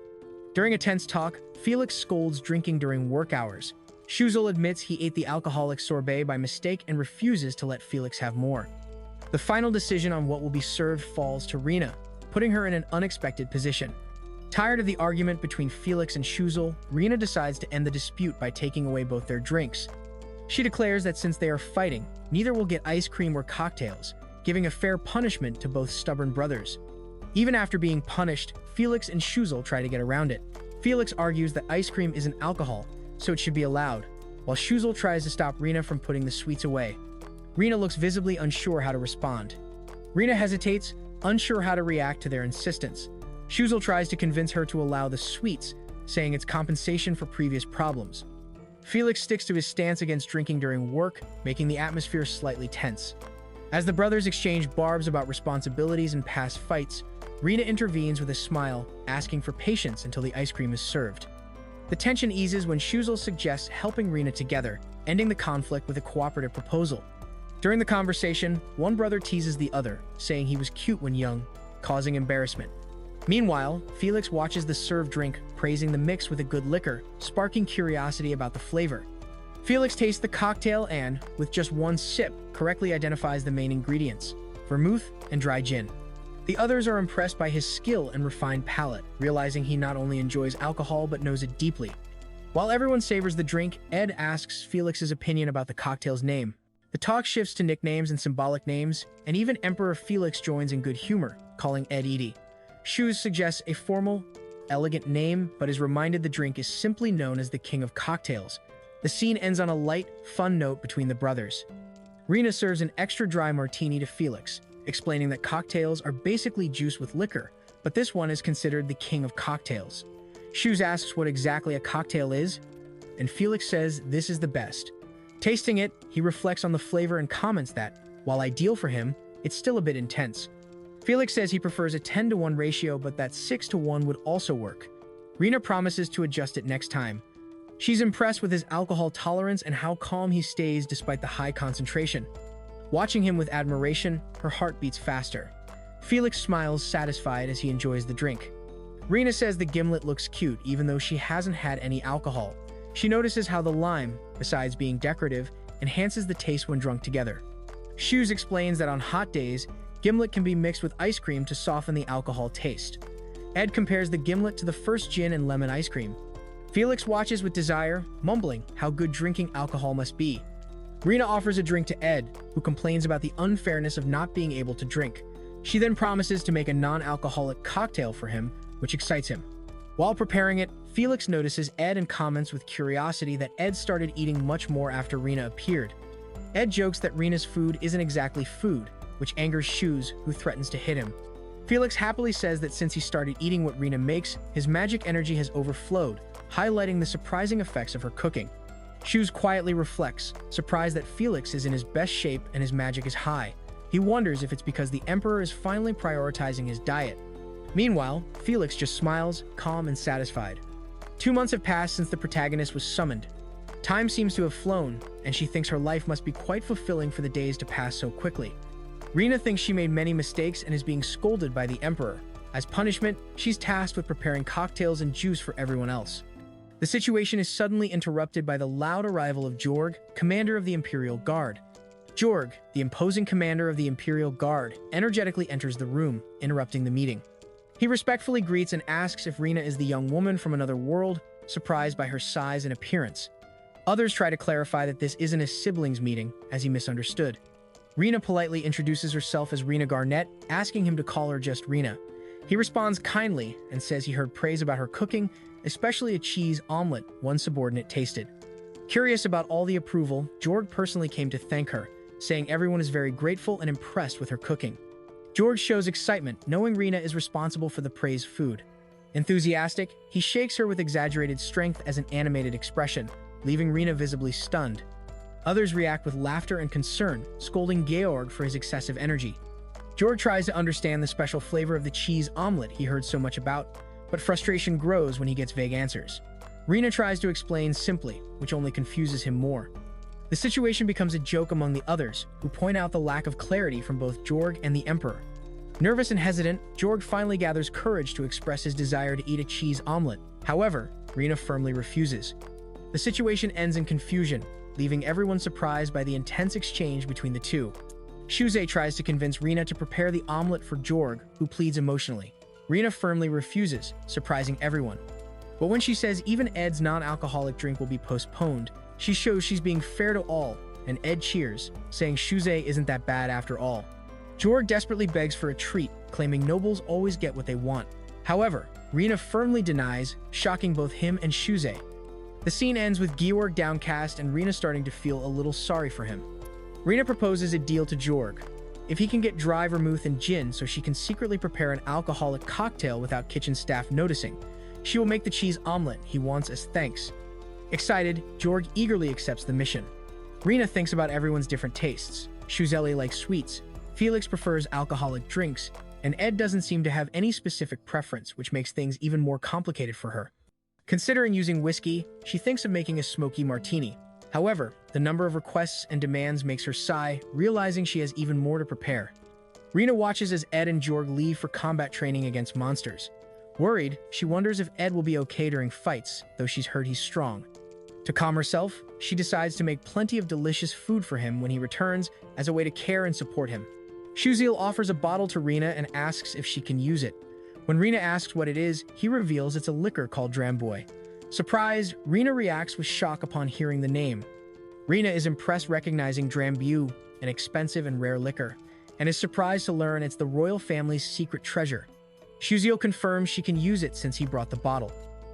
During a tense talk, Felix scolds drinking during work hours. Shuizel admits he ate the alcoholic sorbet by mistake and refuses to let Felix have more. The final decision on what will be served falls to Rina, putting her in an unexpected position. Tired of the argument between Felix and Shuizel, Rina decides to end the dispute by taking away both their drinks. She declares that since they are fighting, neither will get ice cream or cocktails, giving a fair punishment to both stubborn brothers. Even after being punished, Felix and Shuizel try to get around it. Felix argues that ice cream isn't alcohol, so it should be allowed, while Shuizel tries to stop Rina from putting the sweets away. Rina looks visibly unsure how to respond. Rina hesitates, unsure how to react to their insistence. Shuizel tries to convince her to allow the sweets, saying it's compensation for previous problems. Felix sticks to his stance against drinking during work, making the atmosphere slightly tense. As the brothers exchange barbs about responsibilities and past fights, Rina intervenes with a smile, asking for patience until the ice cream is served. The tension eases when Shuizel suggests helping Rina together, ending the conflict with a cooperative proposal. During the conversation, one brother teases the other, saying he was cute when young, causing embarrassment. Meanwhile, Felix watches the served drink, praising the mix with a good liquor, sparking curiosity about the flavor. Felix tastes the cocktail and, with just one sip, correctly identifies the main ingredients: vermouth and dry gin. The others are impressed by his skill and refined palate, realizing he not only enjoys alcohol but knows it deeply. While everyone savors the drink, Ed asks Felix's opinion about the cocktail's name. The talk shifts to nicknames and symbolic names, and even Emperor Felix joins in good humor, calling Ed Edie. Shoes suggests a formal, elegant name, but is reminded the drink is simply known as the King of Cocktails. The scene ends on a light, fun note between the brothers. Rena serves an extra dry martini to Felix, explaining that cocktails are basically juice with liquor, but this one is considered the King of Cocktails. Shoes asks what exactly a cocktail is, and Felix says this is the best. Tasting it, he reflects on the flavor and comments that, while ideal for him, it's still a bit intense. Felix says he prefers a 10-to-1 ratio, but that 6-to-1 would also work. Rena promises to adjust it next time. She's impressed with his alcohol tolerance and how calm he stays despite the high concentration. Watching him with admiration, her heart beats faster. Felix smiles satisfied as he enjoys the drink. Rena says the gimlet looks cute even though she hasn't had any alcohol. She notices how the lime, besides being decorative, enhances the taste when drunk together. Shoes explains that on hot days, gimlet can be mixed with ice cream to soften the alcohol taste. Ed compares the gimlet to the first gin and lemon ice cream. Felix watches with desire, mumbling how good drinking alcohol must be. Rena offers a drink to Ed, who complains about the unfairness of not being able to drink. She then promises to make a non-alcoholic cocktail for him, which excites him. While preparing it, Felix notices Ed and comments with curiosity that Ed started eating much more after Rena appeared. Ed jokes that Rena's food isn't exactly food, which angers Shoes, who threatens to hit him. Felix happily says that since he started eating what Rena makes, his magic energy has overflowed, highlighting the surprising effects of her cooking. Shoes quietly reflects, surprised that Felix is in his best shape and his magic is high. He wonders if it's because the Emperor is finally prioritizing his diet. Meanwhile, Felix just smiles, calm and satisfied. 2 months have passed since the protagonist was summoned. Time seems to have flown, and she thinks her life must be quite fulfilling for the days to pass so quickly. Rena thinks she made many mistakes and is being scolded by the Emperor. As punishment, she's tasked with preparing cocktails and juice for everyone else. The situation is suddenly interrupted by the loud arrival of Jorg, commander of the Imperial Guard. Jorg, the imposing commander of the Imperial Guard, energetically enters the room, interrupting the meeting. He respectfully greets and asks if Rena is the young woman from another world, surprised by her size and appearance. Others try to clarify that this isn't a siblings meeting, as he misunderstood. Rena politely introduces herself as Rena Garnett, asking him to call her just Rena. He responds kindly and says he heard praise about her cooking, especially a cheese omelet one subordinate tasted. Curious about all the approval, Jorg personally came to thank her, saying everyone is very grateful and impressed with her cooking. Jorg shows excitement, knowing Rena is responsible for the praised food. Enthusiastic, he shakes her with exaggerated strength as an animated expression, leaving Rena visibly stunned. Others react with laughter and concern, scolding Georg for his excessive energy. Jorg tries to understand the special flavor of the cheese omelet he heard so much about, but frustration grows when he gets vague answers. Rena tries to explain simply, which only confuses him more. The situation becomes a joke among the others, who point out the lack of clarity from both Jorg and the Emperor. Nervous and hesitant, Jorg finally gathers courage to express his desire to eat a cheese omelet. However, Rena firmly refuses. The situation ends in confusion, leaving everyone surprised by the intense exchange between the two. Shuze tries to convince Rena to prepare the omelet for Jorg, who pleads emotionally. Rena firmly refuses, surprising everyone. But when she says even Ed's non-alcoholic drink will be postponed, she shows she's being fair to all, and Ed cheers, saying Shuze isn't that bad after all. Jorg desperately begs for a treat, claiming nobles always get what they want. However, Rena firmly denies, shocking both him and Shuze. The scene ends with Georg downcast and Rena starting to feel a little sorry for him. Rena proposes a deal to Jorg. If he can get dry vermouth and gin so she can secretly prepare an alcoholic cocktail without kitchen staff noticing, she will make the cheese omelet he wants as thanks. Excited, Jorg eagerly accepts the mission. Rena thinks about everyone's different tastes. Shuzeli likes sweets, Felix prefers alcoholic drinks, and Ed doesn't seem to have any specific preference, which makes things even more complicated for her. Considering using whiskey, she thinks of making a smoky martini. However, the number of requests and demands makes her sigh, realizing she has even more to prepare. Rena watches as Ed and Jorg leave for combat training against monsters. Worried, she wonders if Ed will be okay during fights, though she's heard he's strong. To calm herself, she decides to make plenty of delicious food for him when he returns as a way to care and support him. Shuziel offers a bottle to Rina and asks if she can use it. When Rina asks what it is, he reveals it's a liquor called Dramboy. Surprised, Rina reacts with shock upon hearing the name. Rina is impressed recognizing Drambu, an expensive and rare liquor, and is surprised to learn it's the royal family's secret treasure. Shuziel confirms she can use it since he brought the bottle.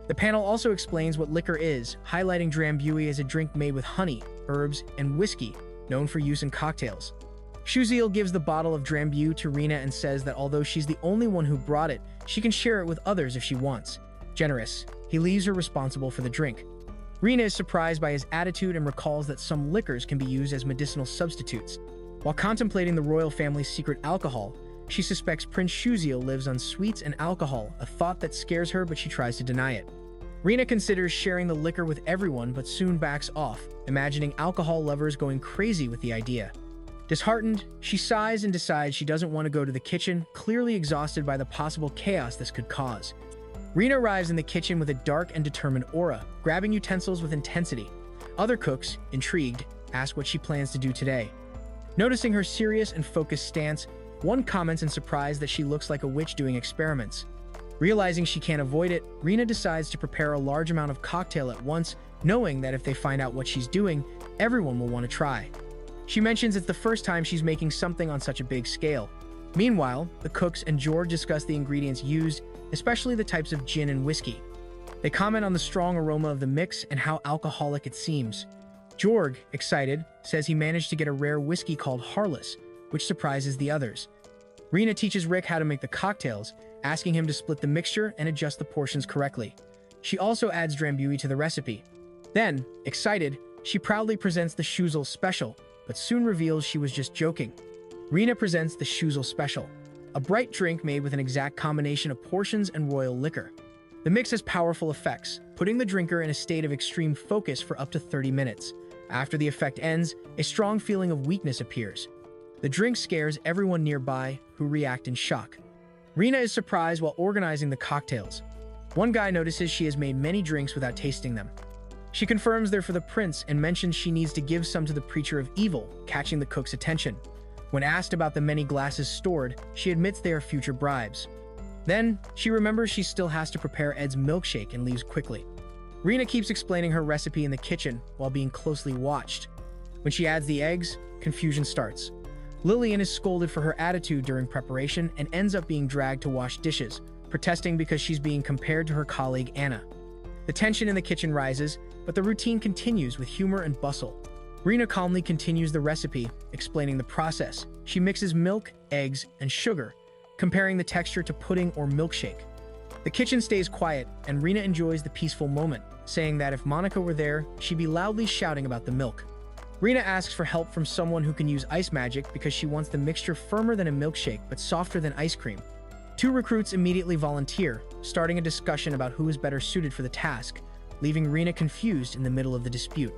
The panel also explains what liquor is, highlighting Drambuie as a drink made with honey, herbs, and whiskey, known for use in cocktails. Shuziel gives the bottle of Drambu to Rina and says that although she's the only one who brought it, she can share it with others if she wants. Generous, he leaves her responsible for the drink. Rina is surprised by his attitude and recalls that some liquors can be used as medicinal substitutes. While contemplating the royal family's secret alcohol, she suspects Prince Shuziel lives on sweets and alcohol, a thought that scares her but she tries to deny it. Rina considers sharing the liquor with everyone but soon backs off, imagining alcohol lovers going crazy with the idea. Disheartened, she sighs and decides she doesn't want to go to the kitchen, clearly exhausted by the possible chaos this could cause. Rina arrives in the kitchen with a dark and determined aura, grabbing utensils with intensity. Other cooks, intrigued, ask what she plans to do today. Noticing her serious and focused stance, one comments in surprise that she looks like a witch doing experiments. Realizing she can't avoid it, Rina decides to prepare a large amount of cocktail at once, knowing that if they find out what she's doing, everyone will want to try. She mentions it's the first time she's making something on such a big scale. Meanwhile, the cooks and George discuss the ingredients used, especially the types of gin and whiskey. They comment on the strong aroma of the mix and how alcoholic it seems. Georg, excited, says he managed to get a rare whiskey called Harless, which surprises the others. Rina teaches Rick how to make the cocktails, asking him to split the mixture and adjust the portions correctly. She also adds Drambuie to the recipe. Then, excited, she proudly presents the Shuzel Special, but soon reveals she was just joking. Rina presents the Shuzel Special, a bright drink made with an exact combination of portions and royal liquor. The mix has powerful effects, putting the drinker in a state of extreme focus for up to 30 minutes. After the effect ends, a strong feeling of weakness appears. The drink scares everyone nearby, who react in shock. Rina is surprised while organizing the cocktails. One guy notices she has made many drinks without tasting them. She confirms they're for the prince and mentions she needs to give some to the preacher of evil, catching the cook's attention. When asked about the many glasses stored, she admits they are future bribes. Then, she remembers she still has to prepare Ed's milkshake and leaves quickly. Rina keeps explaining her recipe in the kitchen while being closely watched. When she adds the eggs, confusion starts. Lillian is scolded for her attitude during preparation and ends up being dragged to wash dishes, protesting because she's being compared to her colleague Anna. The tension in the kitchen rises, but the routine continues with humor and bustle. Rina calmly continues the recipe, explaining the process. She mixes milk, eggs, and sugar, comparing the texture to pudding or milkshake. The kitchen stays quiet, and Rina enjoys the peaceful moment, saying that if Monica were there, she'd be loudly shouting about the milk. Rina asks for help from someone who can use ice magic because she wants the mixture firmer than a milkshake but softer than ice cream. Two recruits immediately volunteer, starting a discussion about who is better suited for the task, leaving Rina confused in the middle of the dispute.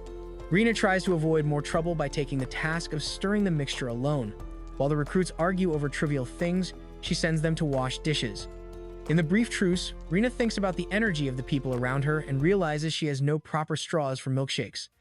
Rina tries to avoid more trouble by taking the task of stirring the mixture alone. While the recruits argue over trivial things, she sends them to wash dishes. In the brief truce, Rina thinks about the energy of the people around her and realizes she has no proper straws for milkshakes.